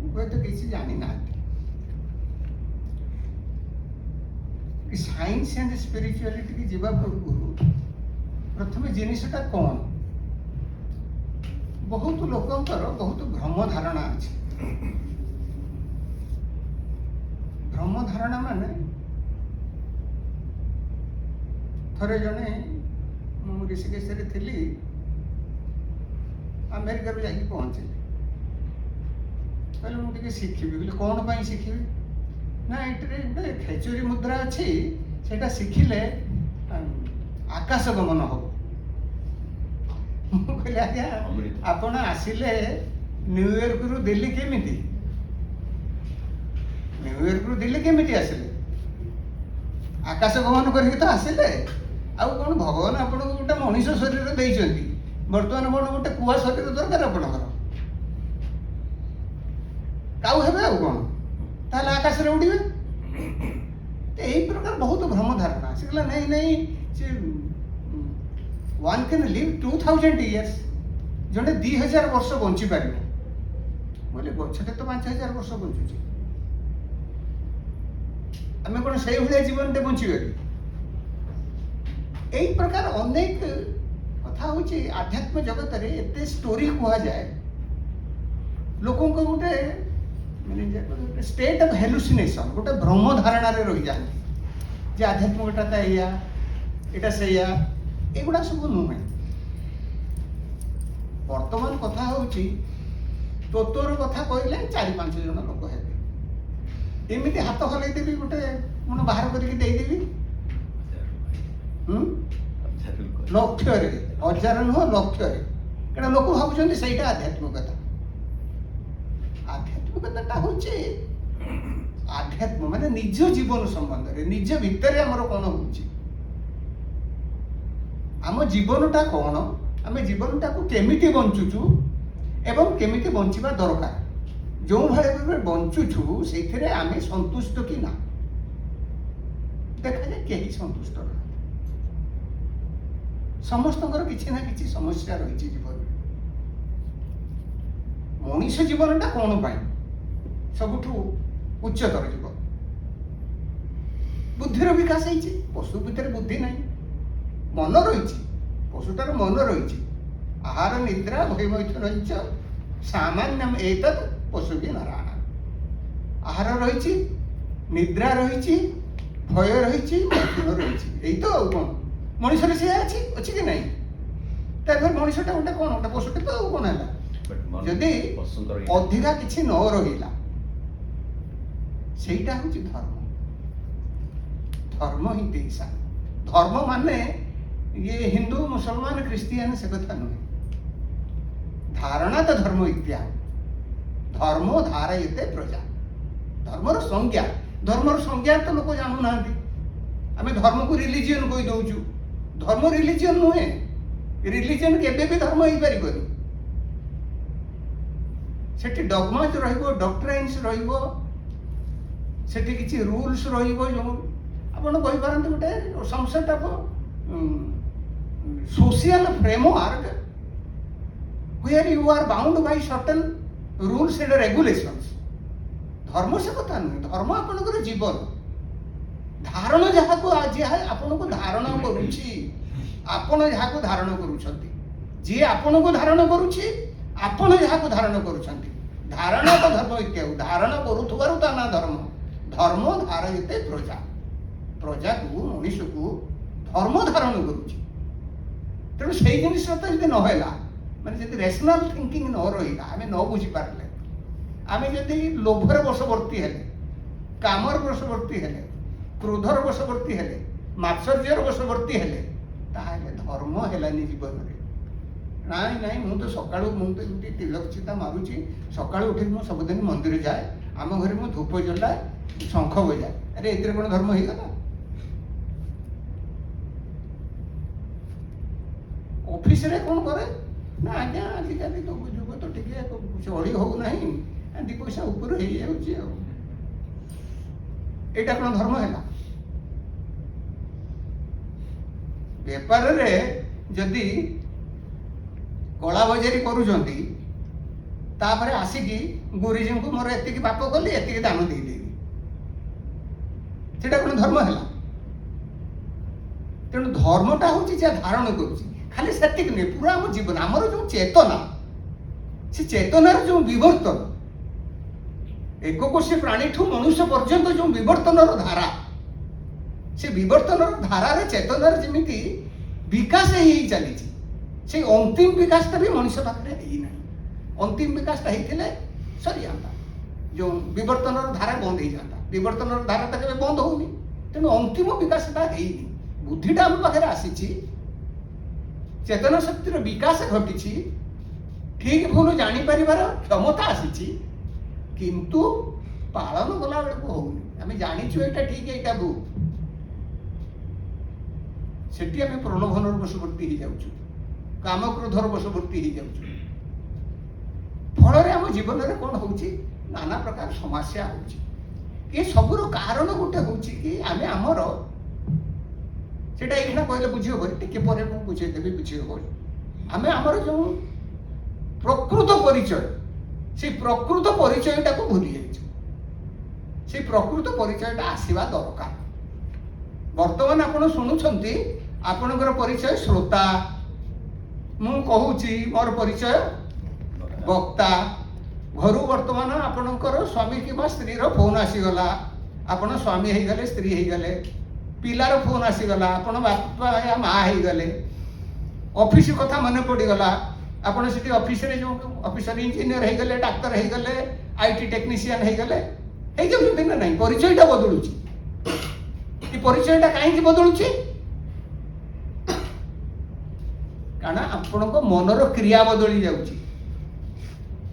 हुए तो किसी जानी ना साइंस एंड स्पिरिचुअलिटी की जीवा पूर्व प्रथम जिनटा कौन बहुत लोकंकर बहुत भ्रम धारणा अच्छे भ्रम धारणा माने थरे जने ऋषिकेश थी अमेरिका जाकि पहुँचली कहले मुझे शिखी कौन पाई शिखी ना ये खेचुरी मुद्रा अच्छी से शिखिले आकाश गमन हम कहले आज्ञा आपण आसिले न्यूयॉर्क रु दिल्ली केमिति न्यूयॉर्क रु दिल्ली केमिति आसिले आकाश गमन करके तो आसिले आउ कौन भगवान आपन गोटे मनीष शरीर देइछंती वर्तमान कौन गोटे कुआ शरीर दरकार आपणकर काउ हेबे आउ कौन ताहले आकाश रे उड़िबे यही प्रकार बहुत भ्रम धारणा से कहला नहीं नहीं से वन कैन लिव 2000 इयर्स जड़े 2000 वर्ष बंची पार बोले गछटे तो 5000 वर्ष बंचुची आम कौन से भाया जीवन टे बंचीबे यही प्रकार अनेक कथा हूँ आध्यात्म जगत रे एते स्टोरी कह जाए लोकों को गोटे माने स्टेट ऑफ हेलुसिनेशन गोटे भ्रम धारणा रे रही जाती जे आध्यात्मिकता या एटा से या एगुड़ा सब नुहे वर्तमान कथा हूँ तोर कथा कहले 4-5 जन लोक हेबे एमिति हाथ हलै देबी गोटे मन बाहर करके देई देबी लक्ष्य रे हजार नुह लक्ष्य रे एटा लोक भाबुचंती सेटा आध्यात्मिकता आध्यात्मिकता होचे आध्यात्म माने निज जीवन संबंध रे निज भितर हमर कोन होची आम जीवनटा कौन आम जीवनटा को केमिति बंचुचु एवं केमिति बंचिबा दरकार जो भाई बंचुचु से आम संतुष्ट कि ना देखा जाए कहीं संतुष्ट ना समस्त किसी ना किसी समस्या रही जीवन मनीष जीवनटा कौन पाई सबुठु उच्चतर जीवन बुद्धिर विकास होती पशु भितर बुद्धि नहीं मन रही पशुटार मन रही आहार निद्रा भय मैथुन सामान्यम एतत् पशु भी नारायण आहार रही निद्रा रही भय रही मैथुन रही यही तो कौन मनीष से अच्छी कि नहीं फिर मनीषटा गोटे कौन गोटे पशुटे तो कौन है जदि अधिका किसी न रहा सेटा हूँ धर्म धर्म ही देशा धर्म माने ये हिंदू मुसलमान क्रिश्चियन से कथा नुहे धारणा तो धर्म इत्या धर्म धारयते प्रजा धर्मर संज्ञा तो लोक जानू ना आम धर्म को रिलीजियन कही दौचु धर्म रिलीजियन नुहे रिलीजियन केबे भी धर्म हो पार सेठी डगमाज रहिबो डॉक्ट्राइन्स रहिबो सेठी किछि रूल्स रहिबो जो आपण कहि पारंते गोटे some set of social framework where you are bound by certain rules and regulations धर्म से कथा नुहे धर्म आपनकर जीवन धारण जहाँ को आपन को धारण करुछि आपण जहाँ को धारण करुछंती जे आपन को धारण करुछि आपण जहाँ को धारण करुछंती धारण तो धर्म इत्यादि धारण करुथबारु ता ना धर्म धर्म धारयते प्रजा प्रजा को मनुष्य को धर्म धारण करुछि तेणु से जिनटा तो यदि नहला माने जदि रेशनल थिंकिंग न रही आम न बुझी पारे आम जदि लोभर वशवर्ती हेले कामर वशवर्ती हेले क्रोधर वशवर्ती हेले मात्सर्यर वशवर्ती हेले ताहले धर्म हेलानी जीवन में नाई नाई मु तो सकाळू मु तो एमती तिलक चिता मारुची सकाळू उठी मु सबदिन मंदिर जाए आम घरे मु धूप जलाए शंख बजाए अरे एतिर कोन धर्म हो गला ऑफिस रे कोन करे ना आज्ञा आजिकल तो जुग तो टिके चढ़ी हो नहीं दी पैसा ऊपर हो जाऊँगी एटा कौन धर्म है बेपार रे जदि କଳା ବଜାରୀ କରୁଛନ୍ତି, ତାପରେ ଆସିକି ଗୁରୁଜୀଙ୍କୁ ମୋର ଏତିକି ପାପ କଲି, ଏତିକି ଦାନ ଦେଇଦେବି, ସେଟା କ'ଣ ଧର୍ମ ହେଲା? ତେଣୁ ଧର୍ମଟା ହଉଛି ଯାହା ଧାରଣ କରୁଛି, ଖାଲି ସେତିକି ନୁହେଁ, ପୁରା ଆମ ଜୀବନ, ଆମର ଯୋଉ ଚେତନା, ସେ ଚେତନାର ଯୋଉ ବିବର୍ତ୍ତନ, ଏକକୋଷୀ ପ୍ରାଣୀଠୁ ମନୁଷ୍ୟ ପର୍ଯ୍ୟନ୍ତ ଯୋଉ ବିବର୍ତ୍ତନର ଧାରା, ସେ ବିବର୍ତ୍ତନର ଧାରାରେ ଚେତନାର ଯେମିତି ବିକାଶ ହେଇ ଚାଲିଛି, ସେଇ ଅନ୍ତିମ ବିକାଶଟା ବି ମଣିଷ ପାଖରେ ହେଇନାହିଁ। ଅନ୍ତିମ ବିକାଶଟା ହେଇଥିଲେ ସରିଯାନ୍ତା, ଯୋଉ ବିବର୍ତ୍ତନର ଧାରା ବନ୍ଦ ହେଇଯାନ୍ତା। ବିବର୍ତ୍ତନର ଧାରାଟା କେବେ ବନ୍ଦ ହଉନି, ତେଣୁ ଅନ୍ତିମ ବିକାଶଟା ହେଇନି। ବୁଦ୍ଧିଟା ଆମ ପାଖରେ ଆସିଛି, ଚେତନା ଶକ୍ତିର ବିକାଶ ଘଟିଛି, ଠିକ ଭୁଲ ଜାଣିପାରିବାର କ୍ଷମତା ଆସିଛି, କିନ୍ତୁ ପାଳନ କଲା ବେଳକୁ ହଉନି। ଆମେ ଜାଣିଛୁ ଏଇଟା ଠିକ, ଏଇଟା ଭୁଲ, ସେଠି ଆମେ ପ୍ରଲୋଭନର ବଶବର୍ତ୍ତୀ ହେଇଯାଉଛୁ, କାମକ୍ରୋଧର ବଶବର୍ତ୍ତୀ ହେଇଯାଉଛୁ। ଫଳରେ ଆମ ଜୀବନରେ କ'ଣ ହଉଛି? ନାନା ପ୍ରକାର ସମସ୍ୟା ହଉଛି। ଏ ସବୁର କାରଣ ଗୋଟେ ହଉଛି କି ଆମେ ଆମର, ସେଟା ଏଇଖିନା କହିଲେ ବୁଝି ହବନି, ଟିକେ ପରେ ମୁଁ ବୁଝେଇଦେବି, ବୁଝି ହବ। ଆମେ ଆମର ଯୋଉ ପ୍ରକୃତ ପରିଚୟ, ସେଇ ପ୍ରକୃତ ପରିଚୟଟାକୁ ଭୁଲି ଯାଇଛୁ। ସେଇ ପ୍ରକୃତ ପରିଚୟଟା ଆସିବା ଦରକାର। ବର୍ତ୍ତମାନ ଆପଣ ଶୁଣୁଛନ୍ତି, ଆପଣଙ୍କର ପରିଚୟ ଶ୍ରୋତା, ମୁଁ କହୁଛି ମୋର ପରିଚୟ ବକ୍ତା। ଘରୁ ବର୍ତ୍ତମାନ ଆପଣଙ୍କର ସ୍ୱାମୀ କିମ୍ବା ସ୍ତ୍ରୀର ଫୋନ୍ ଆସିଗଲା, ଆପଣ ସ୍ୱାମୀ ହେଇଗଲେ, ସ୍ତ୍ରୀ ହେଇଗଲେ। ପିଲାର ଫୋନ୍ ଆସିଗଲା, ଆପଣ ବାପା ୟା ମା ହେଇଗଲେ। ଅଫିସ କଥା ମନେ ପଡ଼ିଗଲା, ଆପଣ ସେଠି ଅଫିସରେ ଯୋଉ ଅଫିସର, ଇଞ୍ଜିନିୟର ହେଇଗଲେ, ଡାକ୍ତର ହେଇଗଲେ, IT ଟେକ୍ନିସିଆନ ହେଇଗଲେ, ହେଇଯାଉଛନ୍ତି ନା ନାହିଁ? ପରିଚୟଟା ବଦଳୁଛି। ଏ ପରିଚୟଟା କାହିଁକି ବଦଳୁଛି? କାରଣ ଆପଣଙ୍କ ମନର କ୍ରିୟା ବଦଳି ଯାଉଛି।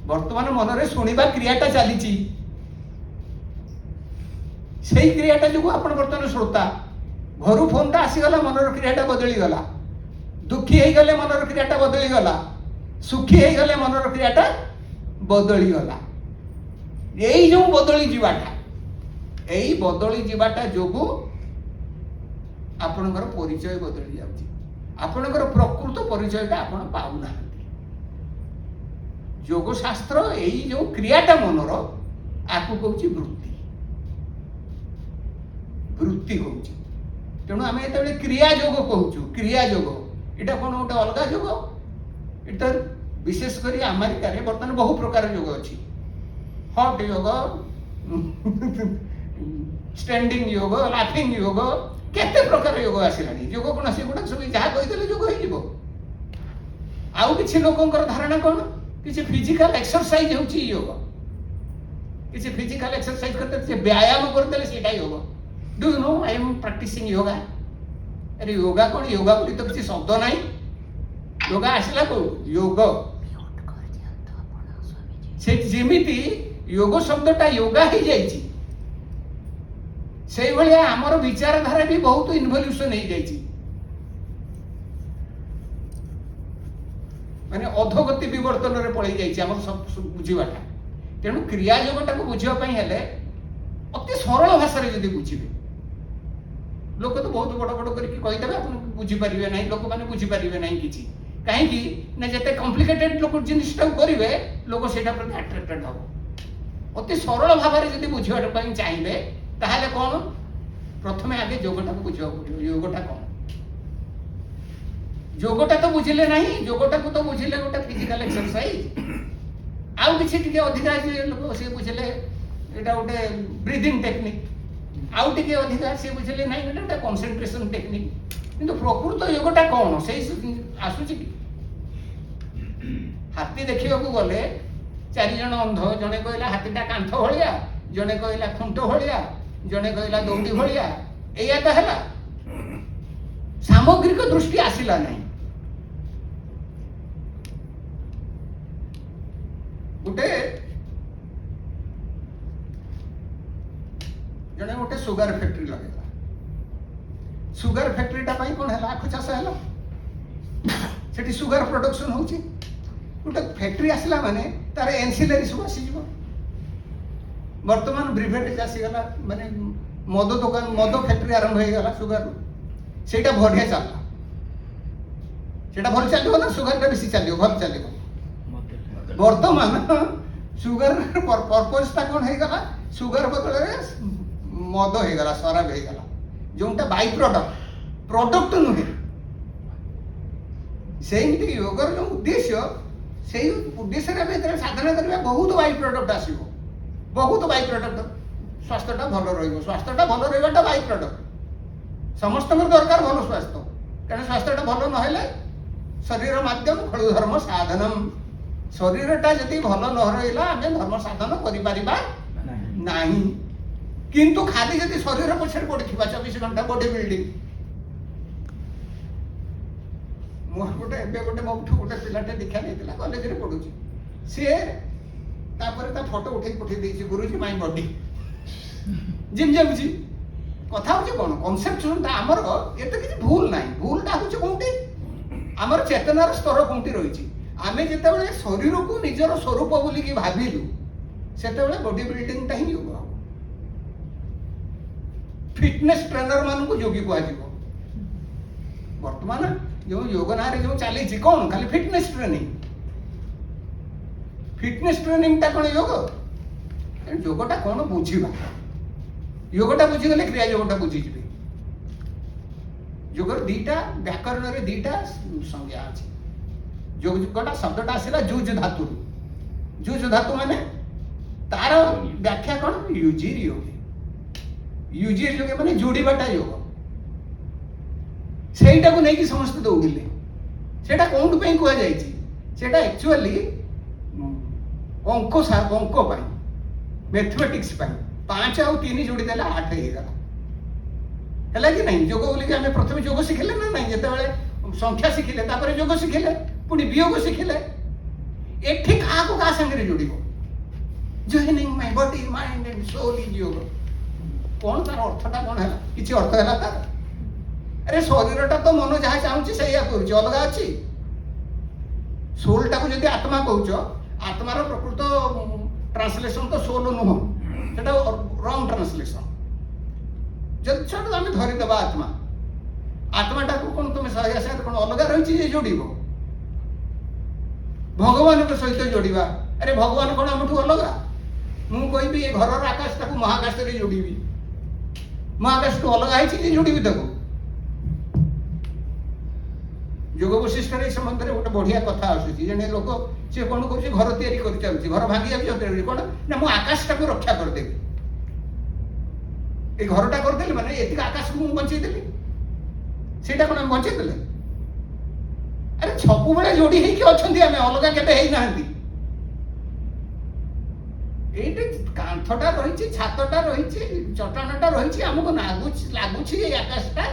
ବର୍ତ୍ତମାନ ମନରେ ଶୁଣିବା କ୍ରିୟାଟା ଚାଲିଛି, ସେଇ କ୍ରିୟାଟା ଯୋଗୁଁ ଆପଣ ବର୍ତ୍ତମାନ ଶ୍ରୋତା। ଘରୁ ଫୋନଟା ଆସିଗଲା, ମନର କ୍ରିୟାଟା ବଦଳିଗଲା। ଦୁଃଖୀ ହେଇଗଲେ ମନର କ୍ରିୟାଟା ବଦଳିଗଲା, ସୁଖୀ ହେଇଗଲେ ମନର କ୍ରିୟାଟା ବଦଳିଗଲା। ଏଇ ଯୋଉ ବଦଳି ଯିବାଟା, ଏଇ ବଦଳି ଯିବାଟା ଯୋଗୁଁ ଆପଣଙ୍କର ପରିଚୟ ବଦଳି ଯାଉଛି। ଆପଣଙ୍କର ପ୍ରକୃତ ପରିଚୟଟା ଆପଣ ପାଉନାହାନ୍ତି। ଯୋଗ ଶାସ୍ତ୍ର ଏଇ ଯୋଉ କ୍ରିୟାଟା ମନର, ଆକୁ କହୁଛି ବୃତ୍ତି। ବୃତ୍ତି କହୁଛି। ତେଣୁ ଆମେ ଯେତେବେଳେ କ୍ରିୟା ଯୋଗ କହୁଛୁ, କ୍ରିୟା ଯୋଗ, ଏଇଟା କ'ଣ ଗୋଟେ ଅଲଗା ଯୋଗ? ଏଟା ବିଶେଷ କରି ଆମେରିକାରେ ବର୍ତ୍ତମାନ ବହୁ ପ୍ରକାର ଯୋଗ ଅଛି। ହଟ୍ ଯୋଗ, ଷ୍ଟାଣ୍ଡିଂ ଯୋଗ, ଲାଫିଂ ଯୋଗ, କେତେ ପ୍ରକାର ଯୋଗ ଆସିଲାଣି। ଯୋଗ କ'ଣ ସେଗୁଡା ସବୁ ଯାହା କହିଦେଲେ ଯୋଗ ହେଇଯିବ? ଆଉ କିଛି ଲୋକଙ୍କର ଧାରଣା କ'ଣ, କିଛି ଫିଜିକାଲ ଏକ୍ସରସାଇଜ ହେଉଛି ଯୋଗ। କିଛି ଫିଜିକାଲ ଏକ୍ସରସାଇଜ କରିଦେଲେ, ସେ ବ୍ୟାୟାମ କରିଦେଲେ ସେଇଟା ଯୋଗ। Do you know I am practicing yoga? अरे योगा कौन? योगा बोली तो किसी शब्द नहीं। योगा आसला को योग, से जेमिति योग शब्दटा योगा ही जाइछि, सेई भलिया हमर विचारधारा भी बहुत इन्वोल्यूशन हो जाइछि। माने अधोगति विवर्तन रे पळै जाइछि हमर सब बुझिबाटा। तेणु क्रिया योगटा को बुझिबा पई हेले अति सरल भाषा रे जदि बुझिबे, लोक तो बहुत बड़ बड़ करके कहीदेवे, आप बुझीपारे ना, लोक मैंने बुझीपारे ना किसी। कहीं ना जिते कम्प्लिकेटेड लोक जिनटा करेंगे, लोक से अट्राक्टेड हम। अति सरल भाव में जब बुझापी चाहिए, ताहले कौन? प्रथम आगे योगटा को बुझा पड़ो। योगटा कौन? योगटा तो बुझिले ना, योगटा को तो बुझिले गोटे फिजिकल एक्सरसाइज। आउ किसी अधिका लोक से बुझिले एटा गोटे ब्रीदिंग टेक्निक, आउ टिके अधिका से बुझिले ना गोटे कंसंट्रेशन टेक्निक। किंतु प्रकृत योगटा कौन से आसुची कि? हाथी देखा गले 4 जन अंध, जड़े कहला हाथीटा कांथ भाया, जड़े कहला खुंट भाया, जड़े कहला दौड़ी भाया, या तो है सामग्रिक दृष्टि आसला ना। गोटे जड़े गोटे सुगर फैक्ट्री लगेगा, सुगर फैक्ट्रीटा कौन है? आखु चाष है, सेठी सुगर प्रोडक्शन होची। गोटे फैक्ट्री आसला माने तार एनसिलरी सब आसीज। वर्तमान ब्रिवेटेज आसीगला, माने मद दुकान, मद फैक्ट्री आरंभ हो गला सुगर, सेटा बढ़िया चलला। सेटा भल चलियो ना सुगर टा बेसी चलियो भल चलियो वर्तमान सुगर पर्पज टा कोन हे गला सुगर बदल रे मद हे गला शराब हे गला जोंटा बाई प्रोडक्ट नुहे सेमती योगर जो उद्देश्य से उद्देश्य रे साधना करबा बहुत बाई प्रोडक्ट आसीबो बहुत बाई प्रोडक्ट स्वास्थ्यटा भल रहिबो स्वास्थ्यटा भल रहिबाटा बाई प्रोडक्ट समस्त दरकार भल स्वास्थ्य कारण स्वास्थ्यटा भल न हेले शरीर माध्यम खलु धर्म साधनम शरीरटा जदि भल न रहिला आमे धर्म साधन करि परिबा नाही किंतु खाली जदि शरीर पछर पड़िथिबा 24 घंटा बॉडी बिल्डिंग मोर गोटे एबे गोटे मोठू गोटे पिलाटे दीक्षा नेतिला कॉलेज रे पढुची से तापर ता फोटो उठै पठै देछि गुरुजी माय बॉडी जिम जेमजी कथा होची कोन कांसेप्ट सुनता हमर एते किछि भूल नाही भूलटा होची कोंटी हमर चेतनार स्तर कोंटी रहिछि आमे जेतेबेले शरीर को निजर स्वरूप बोली कि भाबिलु सेतेबेले बॉडी बिल्डिंग ता ही होबो फिटनेस ट्रेनर मान को योगी को आजिबो वर्तमान जो योग नारे जो चली छी कोन खाली फिटनेस ट्रेनिंग ता कोन योग योगटा कोन बुझिबा योगटा बुझी गले क्रिया योगटा बुझी जिबे योगर दीटा व्याकरण रे दीटा संज्ञा अछि योगटा शब्दटा आसिला जुज धातु माने तार व्याख्या कोन युजिर योग माने जोड़ीबाटा योग सेटा को नहीं कि समस्त दौड़िले सेटा कोन पे कुआ जायछि सेटा एक्चुअली अंक पाई मैथमेटिक्स पाई 5 और 3 जोड़ी देला 8 हे गला हला कि नहीं योग बोली कि हमें प्रथम योग सिखले ना नहीं जेते बेले संख्या सिखले तापर योग सिखले पुनी वियोग सिखले एठी का को का संग रे जोड़िबो joining my body mind and soul in yoga कोन तार अर्थटा कोन हला किछि अर्थ हला तार अरे शरीरटा तो मन जहा चाहूची सैया करूची अलग अछि सोलटा को जदि आत्मा कहउचो आत्मार प्रकृत ट्रांसलेशन तो सोल नुह सेटा रॉन्ग ट्रांसलेशन जब छोट आम धरी देबा आत्माटा को कोन तुम सहाय साथ कोन अलग रहिछि जे जोड़िबो भगवान के सहित जोड़िबा अरे भगवान कोन हमठु अलग मु कहबी ए घरर आकाशटा को महाकाश रे जोड़िबी महाकाश तो अलग आइछि जे जोड़िबी ताको योग वशिष्ठ रे संबंध रे गोटे बढ़िया कथा आसुची जने लोक से कोन कहउछि घर तयारी करि चालुछि घर भांगी जाउछि कोन ना मु आकाशटा को रक्षा कर देबी ए घरटा कर देली माने एतिक आकाश को मु बंचै देली सेटा कोन हम बंचै देले अरे छपु बेले जोड़ी हे कि अछंती हमें अलगा केबे हेई नाहंती एटे कांथटा रहिछि छातटा रहिछि चटानटा रहिछि हमको लागुछि ए आकाशटा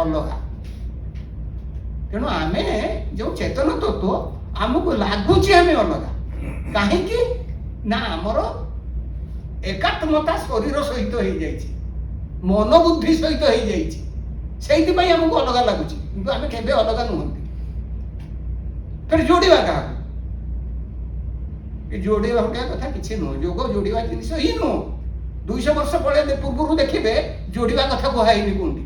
अलगा तेणु आमे जो चेतन तत्व आमको लागुची आमे अलगा काहे कि ना हमर एकात्मता शरीर सहित हो जाइछि मन बुद्धि सहित हो जाइछि सेहिति पई हमको अलगा लागुची किंतु आमे केबे अलगा नहंती फिर जोड़ीबा का ए जोड़ीबा का कथा किछि न योग जोड़ीबा जिनिस ही न 200 वर्ष पळे पूर्वरु देखिबे जोड़ीबा कथा कहैनी कोंडी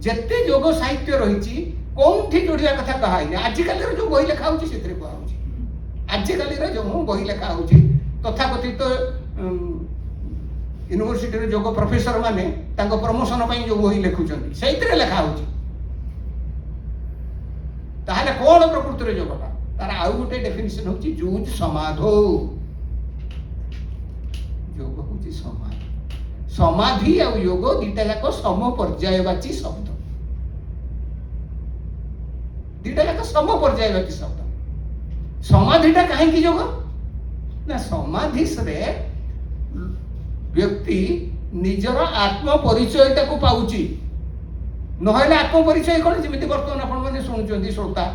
जेते योग साहित्य रहिछि कोठी जोड़िया कथा कहाई आजिकल जो बही लेखा होची सेतरे कहा होची आजिकल जो बही लेखा होची तथाकथित यूनिवर्सिटी रे योग प्रोफेसर माने तांको प्रमोशन पई जो बही लेखुचंती सेतरे लेखा होची ताहाले कोन प्रकृति रे योगटा तार आउ गोटे डेफिनेशन होची जुज समाधो योग होची समाधि समाधि आ योग दीटा जाक सम पर्यायवाची शब्द दीटा जाक सम पर्यायवाची शब्द समाधिटा काहे की योग ना समाधि से व्यक्ति निजर आत्म परिचयटा को पाउची नहले आत्म परिचय कोन जेमिति वर्तमान आपण माने सुनुचंती श्रोता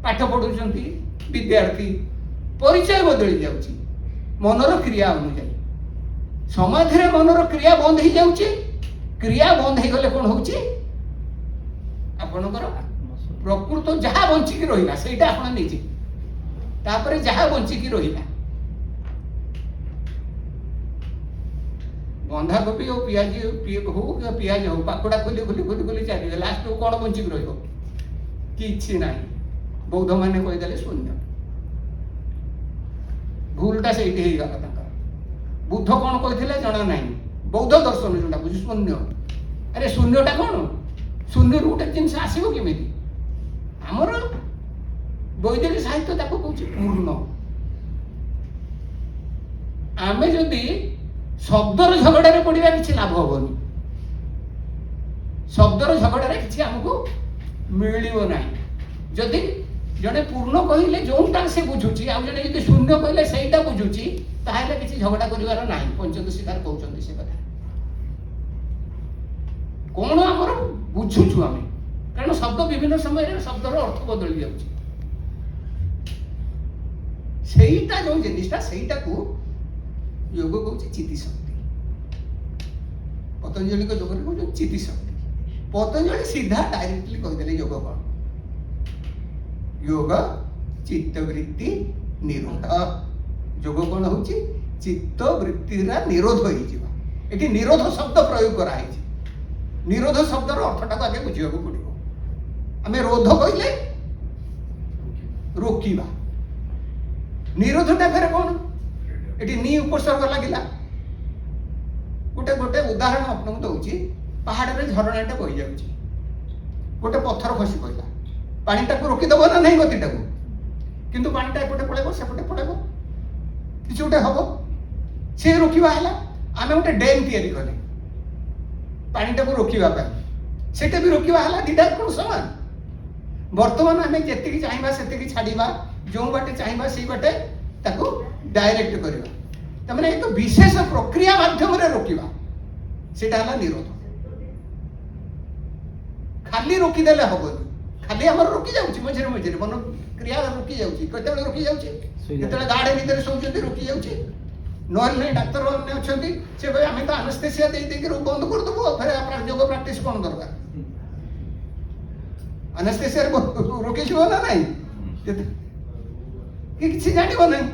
पाठ पढुचंती विद्यार्थी परिचय बदली जाउची मनर क्रिया अनुसार समाधि रे मनर क्रिया बंद ही जाउची क्रिया बंद ही गले कोन होउची आपनकर प्रकृत जहा बंची की रहिला सेटा आपण निजे तापरे जहा बंची की रहिला बंधा कोबी हो पियाज हो पाकोड़ा खोली खोली खोली खोली चाली लास्ट को कोन बंची की रहिबो କିଛି ନାହିଁ। ବୌଦ୍ଧ ମାନେ କହିଦେଲେ ଶୂନ୍ୟ। ଭୁଲଟା ସେଇଠି ହେଇଗଲା ତାଙ୍କର। ବୁଦ୍ଧ କ'ଣ କହିଥିଲେ ଜଣା ନାହିଁ। ବୌଦ୍ଧ ଦର୍ଶନ ଯୋଉଟା ବୁଝି ଶୂନ୍ୟ। ଆରେ ଶୂନ୍ୟଟା କ'ଣ? ଶୂନ୍ୟରୁ ଗୋଟେ ଜିନିଷ ଆସିବ କେମିତି? ଆମର ବୈଦିକ ସାହିତ୍ୟ ତାକୁ କହୁଛି ପୂର୍ଣ୍ଣ। ଆମେ ଯଦି ଶବ୍ଦର ଝଗଡ଼ାରେ ପଡ଼ିବା କିଛି ଲାଭ ହବନି। ଶବ୍ଦର ଝଗଡ଼ାରେ କିଛି ଆମକୁ ମିଳିବ ନାହିଁ। ଯଦି ଜଣେ ପୂର୍ଣ୍ଣ କହିଲେ ଯୋଉଟା ସେ ବୁଝୁଛି, ଆଉ ଜଣେ ଯଦି ଶୂନ୍ୟ କହିଲେ ସେଇଟା ବୁଝୁଛି, ତାହେଲେ କିଛି ଝଗଡ଼ା କରିବାର ନାହିଁ। ପଞ୍ଚଦଶୀକାର କହୁଛନ୍ତି ସେ କଥା। କ'ଣ ଆମର ବୁଝୁଛୁ ଆମେ? କାରଣ ଶବ୍ଦ ବିଭିନ୍ନ ସମୟରେ ଶବ୍ଦର ଅର୍ଥ ବଦଳି ଯାଉଛି। ସେଇଟା ଯୋଉ ଜିନିସଟା, ସେଇଟାକୁ ଯୋଗ କହୁଛି ଚିତି ଶକ୍ତି। ପତଞ୍ଜଳିଙ୍କ ଯୋଗରେ କହୁଛନ୍ତି ଚିତି ଶକ୍ତି। ପତଞ୍ଜଳି ସିଧା ଡାଇରେକ୍ଟଲି କହିଦେଲେ ଯୋଗ କ'ଣ? ଯୋଗ ଚିତ୍ତବୃତ୍ତି ନିରୋଧ। ଯୋଗ କ'ଣ ହଉଛି? ଚିତ୍ତ ବୃତ୍ତିର ନିରୋଧ ହେଇଯିବ। ଏଠି ନିରୋଧ ଶବ୍ଦ ପ୍ରୟୋଗ କରାହେଇଛି। ନିରୋଧ ଶବ୍ଦର ଅର୍ଥଟାକୁ ଆଗେ ବୁଝିବାକୁ ପଡିବ। ଆମେ ରୋଧ କହିଲେ ରୋକିବା। ନିରୋଧଟା ଫେରେ କ'ଣ? ଏଠି ନି ଉପସର୍ଗ ଲାଗିଲା। ଗୋଟେ ଉଦାହରଣ ଆପଣଙ୍କୁ ଦଉଛି। ପାହାଡ଼ରେ ଝରଣାଟେ ବହି ଯାଉଛି, ଗୋଟେ ପଥର ଖସି ପଡ଼ିଲା। ପାଣିଟାକୁ ରୋକିଦେବ ନା ନାହିଁ ଗତିଟାକୁ? କିନ୍ତୁ ପାଣିଟା ଏପଟେ ପଳେଇବ, ସେପଟେ ପଳେଇବ, କିଛି ଗୋଟେ ହବ। ସେ ରୋକିବା ହେଲା। ଆମେ ଗୋଟେ ଡ୍ୟାମ୍ ତିଆରି କଲେ ପାଣିଟାକୁ ରୋକିବା ପାଇଁ, ସେଇଟା ବି ରୋକିବା ହେଲା। ଦିଟା କ'ଣ ସମାନ? ବର୍ତ୍ତମାନ ଆମେ ଯେତିକି ଚାହିଁବା ସେତିକି ଛାଡ଼ିବା, ଯେଉଁ ବାଟେ ଚାହିଁବା ସେଇ ବାଟେ ତାକୁ ଡାଇରେକ୍ଟ କରିବା। ତାମାନେ ଏକ ବିଶେଷ ପ୍ରକ୍ରିୟା ମାଧ୍ୟମରେ ରୋକିବା, ସେଇଟା ହେଲା ନିରୋଧ। ଖାଲି ରୋକିଦେଲେ ହବନି। ଖାଲି ଆମର ରୋକି ଯାଉଛି ମଝିରେ ମଝିରେ, ମନ କ୍ରିୟା ରୋକି ଯାଉଛି। କେତେବେଳେ ରୋକି ଯାଉଛି? ଯେତେବେଳେ ଗାଢ଼ ଭିତରେ ଶୋଉଛନ୍ତି ରୋକି ଯାଉଛି। ନହେଲେ ନାହିଁ ଡାକ୍ତର ମାନେ ଅଛନ୍ତି, ସେ ଭାଇ ଆମେ ତ ଆନେସ୍ଥେସିଆ ଦେଇକି ବନ୍ଦ କରିଦେବୁ, ଫେରେ ଯୋଗ ପ୍ରାକ୍ଟିସ୍ କ'ଣ ଦରକାର? ଆନେସ୍ଥେସିଆରେ ରୋକିଯିବ ନା ନାହିଁ? କିଛି ଜାଣିବ ନାହିଁ।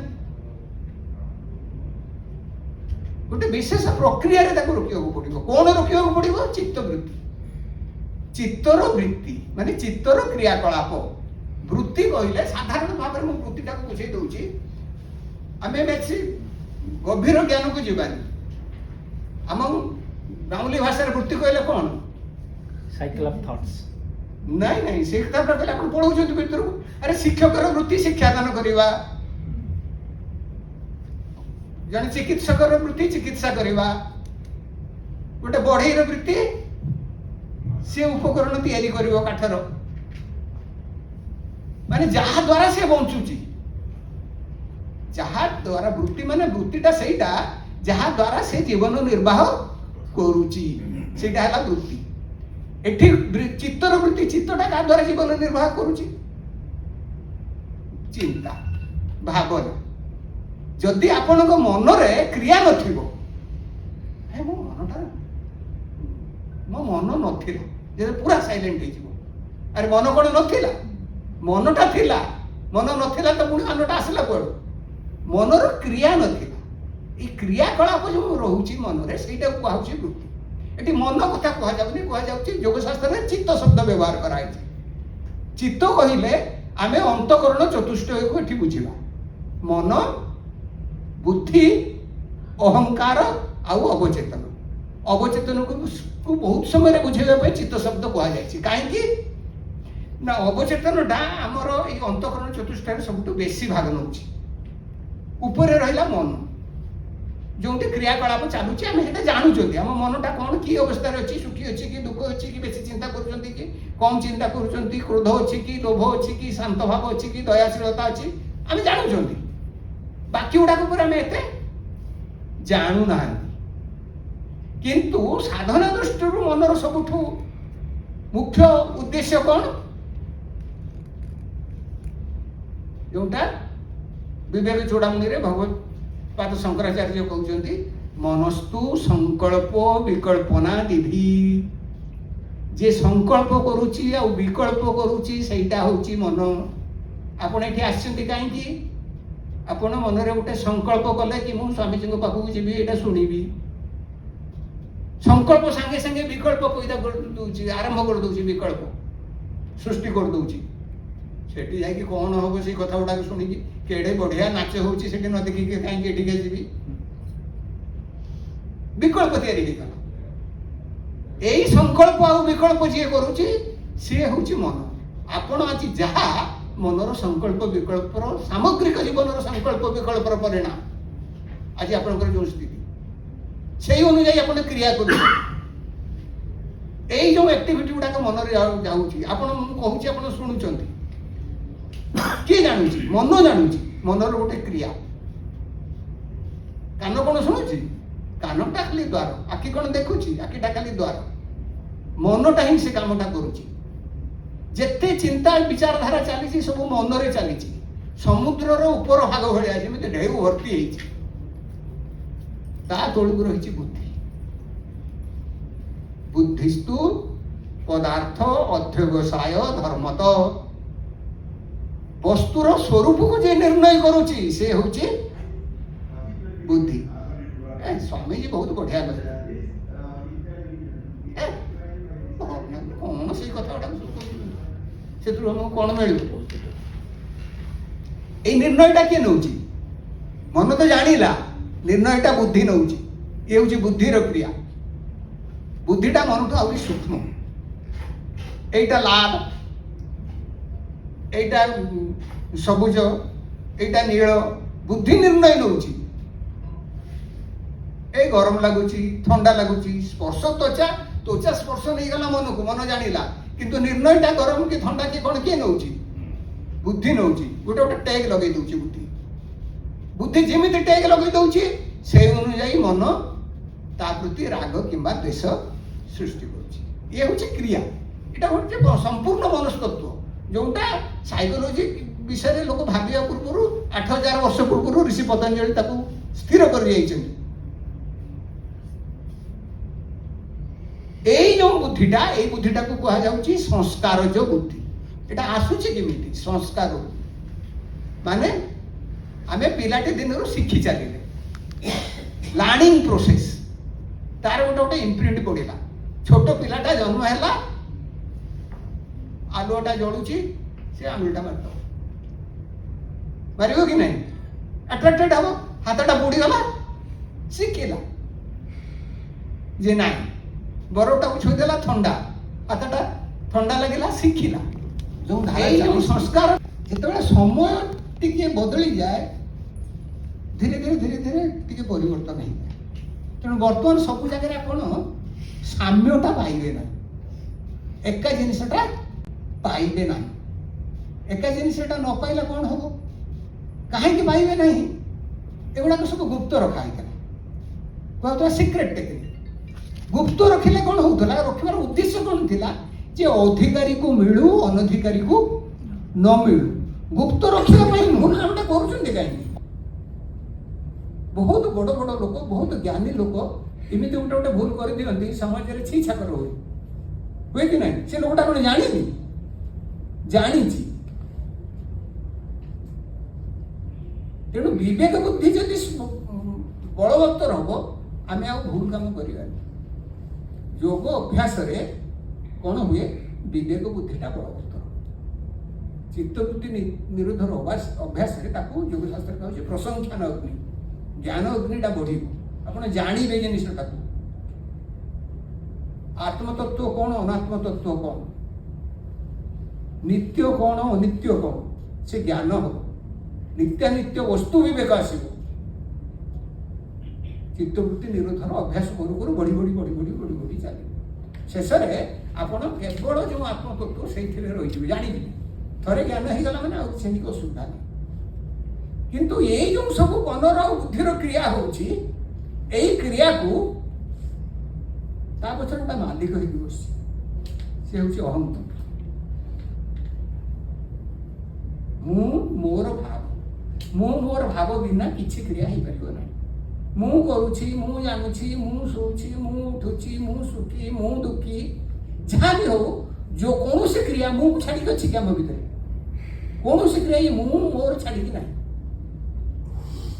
ଗୋଟେ ବିଶେଷ ପ୍ରକ୍ରିୟାରେ ତାକୁ ରୋକିବାକୁ ପଡିବ। କ'ଣ ରୋକିବାକୁ ପଡିବ? ଚିତ୍ତବୃତ୍ତି। ଚିତ୍ତର ବୃତ୍ତି ମାନେ ଚିତ୍ତର କ୍ରିୟାକଳାପ। ବୃତ୍ତି କହିଲେ ସାଧାରଣ ଭାବରେ ମୁଁ ବୃତ୍ତିଟାକୁ ବୁଝେଇ ଦଉଛି। ଆମେ ବେଶୀ ଗଭୀର ଜ୍ଞାନକୁ ଯିବାନି। ଆମ ଗାଉଁଲି ଭାଷାରେ ବୃତ୍ତି କହିଲେ କ'ଣ? Cycle of thoughts. ନାଇଁ ସେ କଥାଟା କହିଲେ ଆପଣ ପଢଉଛନ୍ତି ଭିତରକୁ। ଆରେ ଶିକ୍ଷକର ବୃତ୍ତି ଶିକ୍ଷାଦାନ କରିବା, ଜଣେ ଚିକିତ୍ସକର ବୃତ୍ତି ଚିକିତ୍ସା କରିବା, ଗୋଟେ ବଢେଇର ବୃତ୍ତି ସେ ଉପକରଣ ତିଆରି କରିବ କାଠର, ମାନେ ଯାହା ଦ୍ୱାରା ସେ ବଞ୍ଚୁଛି। ଯାହା ଦ୍ୱାରା ବୃତ୍ତି ମାନେ ବୃତ୍ତିଟା ସେଇଟା ଯାହା ଦ୍ୱାରା ସେ ଜୀବନ ନିର୍ବାହ କରୁଛି, ସେଇଟା ହେଲା ବୃତ୍ତି। ଏଠି ଚିତ୍ତର ବୃତ୍ତି, ଚିତ୍ତଟା କାହା ଦ୍ୱାରା ଜୀବନ ନିର୍ବାହ କରୁଛି? ଚିନ୍ତା ଭାବନା। ଯଦି ଆପଣଙ୍କ ମନରେ କ୍ରିୟା ନଥିବ, ମୋ ମନ ନଥିଲା, ଯଦି ପୁରା ସାଇଲେଣ୍ଟ ହେଇଯିବ। ଆରେ ମନ କ'ଣ ନଥିଲା? ମନଟା ଥିଲା। ମନ ନଥିଲା ତ ପୁଣି ମନଟା ଆସିଲା କୁଆଡୁ? ମନର କ୍ରିୟା ନଥିଲା। ଏଇ କ୍ରିୟାକଳାପ ଯୋଉ ରହୁଛି ମନରେ, ସେଇଟାକୁ କୁହାଯାଉଛି ବୃତ୍ତି। ଏଠି ମନ କଥା କୁହାଯାଉନି, କୁହାଯାଉଛି ଯୋଗଶାସ୍ତ୍ରରେ ଚିତ୍ତ ଶବ୍ଦ ବ୍ୟବହାର କରାଯାଇଛି। ଚିତ୍ତ କହିଲେ ଆମେ ଅନ୍ତଃକରଣ ଚତୁଷ୍ଟୟକୁ ଏଠି ବୁଝିବା। ମନ, ବୁଦ୍ଧି, ଅହଙ୍କାର ଆଉ ଅବଚେତନ। ଅବଚେତନକୁ ବହୁତ ସମୟରେ ବୁଝେଇବା ପାଇଁ ଚିତ୍ତ ଶବ୍ଦ କୁହାଯାଇଛି। କାହିଁକି ନା ଅବଚେତନଟା ଆମର ଏଇ ଅନ୍ତଃକରଣ ଚତୁଷ୍ଟୟରେ ସବୁଠୁ ବେଶୀ ଭାଗ ନେଉଛି। ଉପରେ ରହିଲା ମନ, ଯୋଉଠି କ୍ରିୟାକଳାପ ଚାଲୁଛି ଆମେ ସେଟା ଜାଣୁଛନ୍ତି। ଆମ ମନଟା କ'ଣ କି ଅବସ୍ଥାରେ ଅଛି, ସୁଖୀ ଅଛି କି ଦୁଃଖ ଅଛି କି ବେଶୀ ଚିନ୍ତା କରୁଛନ୍ତି କି କମ୍ ଚିନ୍ତା କରୁଛନ୍ତି, କ୍ରୋଧ ଅଛି କି ଲୋଭ ଅଛି କି ଶାନ୍ତ ଭାବ ଅଛି କି ଦୟାଶୀଳତା ଅଛି, ଆମେ ଜାଣୁଛନ୍ତି। ବାକି ଗୁଡାକ ଉପରେ ଆମେ ଏତେ ଜାଣୁନାହାନ୍ତି। କିନ୍ତୁ ସାଧନା ଦୃଷ୍ଟିରୁ ମନର ସବୁଠୁ ମୁଖ୍ୟ ଉଦ୍ଦେଶ୍ୟ କ'ଣ? ଯୋଉଟା ବିବେକ ଚୂଡ଼ାମଣିରେ ଭଗବତ୍ପାଦ ଶଙ୍କରାଚାର୍ଯ୍ୟ କହୁଛନ୍ତି, ମନସ୍ତୁ ସଂକଳ୍ପ ବିକଳ୍ପନା ଦିଭି। ଯେ ସଂକଳ୍ପ କରୁଛି ଆଉ ବିକଳ୍ପ କରୁଛି ସେଇଟା ହଉଛି ମନ। ଆପଣ ଏଠି ଆସିଛନ୍ତି କାହିଁକି? ଆପଣ ମନରେ ଗୋଟେ ସଂକଳ୍ପ କଲେ କି ମୁଁ ସ୍ୱାମୀଜୀଙ୍କ ପାଖକୁ ଯିବି, ଏଇଟା ଶୁଣିବି। ସଂକଳ୍ପ ସାଙ୍ଗେ ସାଙ୍ଗେ ବିକଳ୍ପ ପଇଦା କରିଦଉଛି, ଆରମ୍ଭ କରିଦଉଛି, ବିକଳ୍ପ ସୃଷ୍ଟି କରିଦଉଛି। ସେଠି ଯାଇକି କ'ଣ ହବ ସେଇ କଥା ଗୁଡାକ ଶୁଣିକି କେଡ଼େ ବଢିଆ ନାଚ ହଉଛି ସେଠି ନ ଦେଖିକି କାହିଁକି ଏଠିକି ଯିବି। ବିକଳ୍ପ ତିଆରି ହେଇଗଲା। ଏଇ ସଂକଳ୍ପ ଆଉ ବିକଳ୍ପ ଯିଏ କରୁଛି ସିଏ ହଉଛି ମନ। ଆପଣ ଆଜି ଯାହା ମନର ସଂକଳ୍ପ ବିକଳ୍ପର ସାମଗ୍ରିକ ଜୀବନର ସଂକଳ୍ପ ବିକଳ୍ପର ପରିଣାମ ଆଜି ଆପଣଙ୍କର ଯୋଉ ସ୍ଥିତି ସେଇ ଅନୁଯାୟୀ ଆପଣ କ୍ରିୟା କରୁଛନ୍ତି। ଏଇ ଯୋଉ ଆକ୍ଟିଭିଟି ଗୁଡାକ ମନରେ ଯାଉଛି ଆପଣ ମୁଁ କହୁଛି ଆପଣ ଶୁଣୁଛନ୍ତି। କିଏ ଜାଣୁଛି? ମନ ଜାଣୁଛି। ମନର ଗୋଟେ କ୍ରିୟା। କାନ କ'ଣ ଶୁଣୁଛି? କାନଟା ଖାଲି ଦ୍ୱାର। ଆଖି କ'ଣ ଦେଖୁଛି? ଆଖିଟା ଖାଲି ଦ୍ୱାର। ମନଟା ହିଁ ସେ କାମଟା କରୁଛି। ଯେତେ ଚିନ୍ତା ବିଚାରଧାରା ଚାଲିଛି ସବୁ ମନରେ ଚାଲିଛି। ସମୁଦ୍ରର ଉପର ଭାଗ ଭଳିଆ ଯେମିତି ଢେଉ ଭର୍ତ୍ତି ହେଇଛି ତା ତଳକୁ ରହିଛି ବୁଦ୍ଧି। ବୁଦ୍ଧିସ୍ତୁ ପଦାର୍ଥ ଅଧ୍ୟବସାୟ ଧର୍ମତ। ବସ୍ତୁର ସ୍ୱରୂପକୁ ଯେ ନିର୍ଣ୍ଣୟ କରୁଛି ସେ ହଉଛି ବୁଦ୍ଧି। ସ୍ୱାମୀଜୀ ବହୁତ ବଢିଆ କହିଲେ। କ'ଣ ସେଇ କଥାଟାକୁ ସେଥିରୁ ଆମକୁ କ'ଣ ମିଳିବ? ଏଇ ନିର୍ଣ୍ଣୟଟା କିଏ ନେଉଛି? ମନ ତ ଜାଣିଲା, ନିର୍ଣ୍ଣୟଟା ବୁଦ୍ଧି ନେଉଛି। ଇଏ ହଉଛି ବୁଦ୍ଧିର କ୍ରିୟା। ବୁଦ୍ଧିଟା ମନଠୁ ଆହୁରି ସୂକ୍ଷ୍ମ। এইটা লাল, এইটা ସବୁଜ, এইଟା ନୀଳ। ବୁଦ୍ଧି ନିର୍ଣ୍ଣୟ ନେଉଛି। এই ଗରମ ଲାଗୁଛି, ଥଣ୍ଡା ଲାଗୁଛି। ସ୍ପର୍ଶ ତ୍ୱଚା ସ୍ପର୍ଶ ନେଇଗଲା ମନକୁ, ମନ ଜାଣିଲା। କିନ୍ତୁ ନିର୍ଣ୍ଣୟଟା ଗରମ କି ଥଣ୍ଡା କି କ'ଣ କିଏ ନେଉଛି? ବୁଦ୍ଧି ନେଉଛି। ଗୋଟେ ଗୋଟେ ଟେଗ୍ ଲଗେଇ ଦେଉଛି ବୁଦ୍ଧି। ବୁଦ୍ଧି ଯେମିତି ଟେଗ୍ ଲଗେଇ ଦେଉଛି ସେଇ ଅନୁଯାୟୀ ମନ ତା ପ୍ରତି ରାଗ କିମ୍ବା ଦ୍ୱେଷ ସୃଷ୍ଟି କରୁଛି। ଇଏ ହେଉଛି କ୍ରିୟା। এটা হচ্ছে সম্পূর্ণ মনস্তত্ত্ব, ଯୋଉଟା ସାଇକୋଲୋଜି ବିଷୟରେ ଲୋକ ଭାବିବା ପୂର୍ବରୁ 8000 ବର୍ଷ ପୂର୍ବରୁ ଋଷି ପତଞ୍ଜଳି ତାକୁ ସ୍ଥିର କରି ଯାଇଛନ୍ତି। ଏଇ ଯୋଉ ବୁଦ୍ଧିଟା, ଏଇ ବୁଦ୍ଧିଟାକୁ କୁହାଯାଉଛି ସଂସ୍କାରଜ ବୁଦ୍ଧି। এটা ଆସୁଛି କେମିତି? ସଂସ୍କାର ମାନେ ଆମେ ପିଲାଟି ଦିନରୁ ଶିଖି ଚାଲିଲେ, ଲର୍ଣ୍ଣିଂ ପ୍ରୋସେସ୍। ତାର ଗୋଟେ ଗୋଟେ ଇମ୍ପ୍ରିଣ୍ଟ ପଡ଼ିଲା। ଛୋଟ ପିଲାଟା ଜନ୍ମ ହେଲା, ଆଲୁଅଟା ଜଳୁଛି, ସେ ଆଙ୍ଗୁଳିଟା ମାରିଦେବ। ମାରିବ କି ନାହିଁ? ଆଟ୍ରାକ୍ଟେଡ୍ ହବ। ହାତଟା ବୁଡ଼ିଗଲା, ଶିଖିଲା ଯେ ନାହିଁ। ବରଫଟାକୁ ଛୁଇଁଦେଲା, ଥଣ୍ଡା, ହାତଟା ଥଣ୍ଡା ଲାଗିଲା, ଶିଖିଲା। ଯୋଉ ସଂସ୍କାର, ଯେତେବେଳେ ସମୟ ଟିକେ ବଦଳିଯାଏ ଧୀରେ ଧୀରେ ଧୀରେ ଧୀରେ ଟିକେ ପରିବର୍ତ୍ତନ ହେଇଯାଏ। ତେଣୁ ବର୍ତ୍ତମାନ ସବୁ ଜାଗାରେ ଆପଣ ସାମ୍ୟଟା ପାଇବେ ନାହିଁ। ଏକା ଜିନିଷଟା ପାଇବେ ନାହିଁ। ଏକା ଜିନିଷଟା ନ ପାଇଲେ କ'ଣ ହବ? କାହିଁକି ପାଇବେ ନାହିଁ? ଏଗୁଡ଼ାକ ସବୁ ଗୁପ୍ତ ରଖା ହେଇଥିଲା। କୁହାଯାଉଥିଲା ସିକ୍ରେଟ୍ ଟେକ୍ନିକ୍। ଗୁପ୍ତ ରଖିଲେ କ'ଣ ହଉଥିଲା? ରଖିବାର ଉଦ୍ଦେଶ୍ୟ କ'ଣ ଥିଲା? ଯେ ଅଧିକାରୀକୁ ମିଳୁ, ଅନଧିକାରୀକୁ ନ ମିଳୁ। ଗୁପ୍ତ ରଖିବା ପାଇଁ ଭୁଲ କାମଟା କରୁଛନ୍ତି କାହିଁକି? ବହୁତ ବଡ଼ ବଡ଼ ଲୋକ, ବହୁତ ଜ୍ଞାନୀ ଲୋକ ଏମିତି ଗୋଟେ ଗୋଟେ ଭୁଲ କରିଦିଅନ୍ତି, ସମାଜରେ ଛି ଛାକର ହୁଏ କି ନାହିଁ? ସେ ଲୋକଟା କ'ଣ ଜାଣିନି? ଜାଣିଛି। ତେଣୁ ବିବେକ ବୁଦ୍ଧି ଯଦି ବଳବତ୍ତର ହବ, ଆମେ ଆଉ ଭୁଲ କାମ କରିବାନି। ଯୋଗ ଅଭ୍ୟାସରେ କ'ଣ ହୁଏ? ବିବେକ ବୁଦ୍ଧିଟା ବଳବତ୍ତର। ଚିତ୍ତବୃତ୍ତି ନିରୋଧର ଅଭ୍ୟାସରେ ତାକୁ ଯୋଗଶାସ୍ତ୍ର କହୁଛି ପ୍ରସଂଖ୍ୟାନ ଅଗ୍ନି। ଜ୍ଞାନ ଅଗ୍ନିଟା ବଢ଼ିବ। ଆପଣ ଜାଣିବେ ଜିନିଷଟାକୁ। ଆତ୍ମତତ୍ତ୍ୱ କ'ଣ, ଅନାତ୍ମତତ୍ତ୍ୱ କ'ଣ, ନିତ୍ୟ କ'ଣ, ଅନିତ୍ୟ କ'ଣ, ସେ ଜ୍ଞାନ ହବ। ନିତ୍ୟାନିତ୍ୟ ବସ୍ତୁ ବିବେକ ଆସିବ। ଚିତ୍ତବୃତ୍ତି ନିରୋଧର ଅଭ୍ୟାସ କରୁ କରୁ ବଢ଼ି ବଢ଼ି ବଢ଼ି ବଢ଼ି ବଢ଼ି ବଢ଼ି ଚାଲିବ। ଶେଷରେ ଆପଣ କେବଳ ଯେଉଁ ଆତ୍ମତତ୍ତ୍ୱ ସେଇଥିରେ ରହିଯିବେ, ଜାଣିଯିବେ। ଥରେ ଜ୍ଞାନ ହେଇଗଲା ମାନେ ଆଉ ସେମିତି ଅସୁବିଧା ନାହିଁ। କିନ୍ତୁ ଏଇ ଯେଉଁ ସବୁ ମନର ଆଉ ବୁଦ୍ଧିର କ୍ରିୟା ହେଉଛି, ଏଇ କ୍ରିୟାକୁ ତା ପଛରେ ଗୋଟେ ମାଲିକ ହେଇକି ବସିଛି। ସେ ହେଉଛି ଅହଂକାର। ମୁଁ ମୋର ଭାବ, ମୁଁ ମୋର ଭାବ ବିନା କିଛି କ୍ରିୟା ହେଇପାରିବ ନାହିଁ। ମୁଁ କରୁଛି, ମୁଁ ଜାଣୁଛି, ମୁଁ ଶୋଉଛି, ମୁଁ ଉଠୁଛି, ମୁଁ ସୁଖୀ, ମୁଁ ଦୁଃଖୀ, ଯାହା ବି ହଉ, ଯେଉଁ କୌଣସି କ୍ରିୟା ମୁଁ ଛାଡ଼ିକି ଅଛି କି ଆମ ଭିତରେ? କୌଣସି କ୍ରିୟା ମୁଁ ମୋର ଛାଡ଼ିକି ନାହିଁ।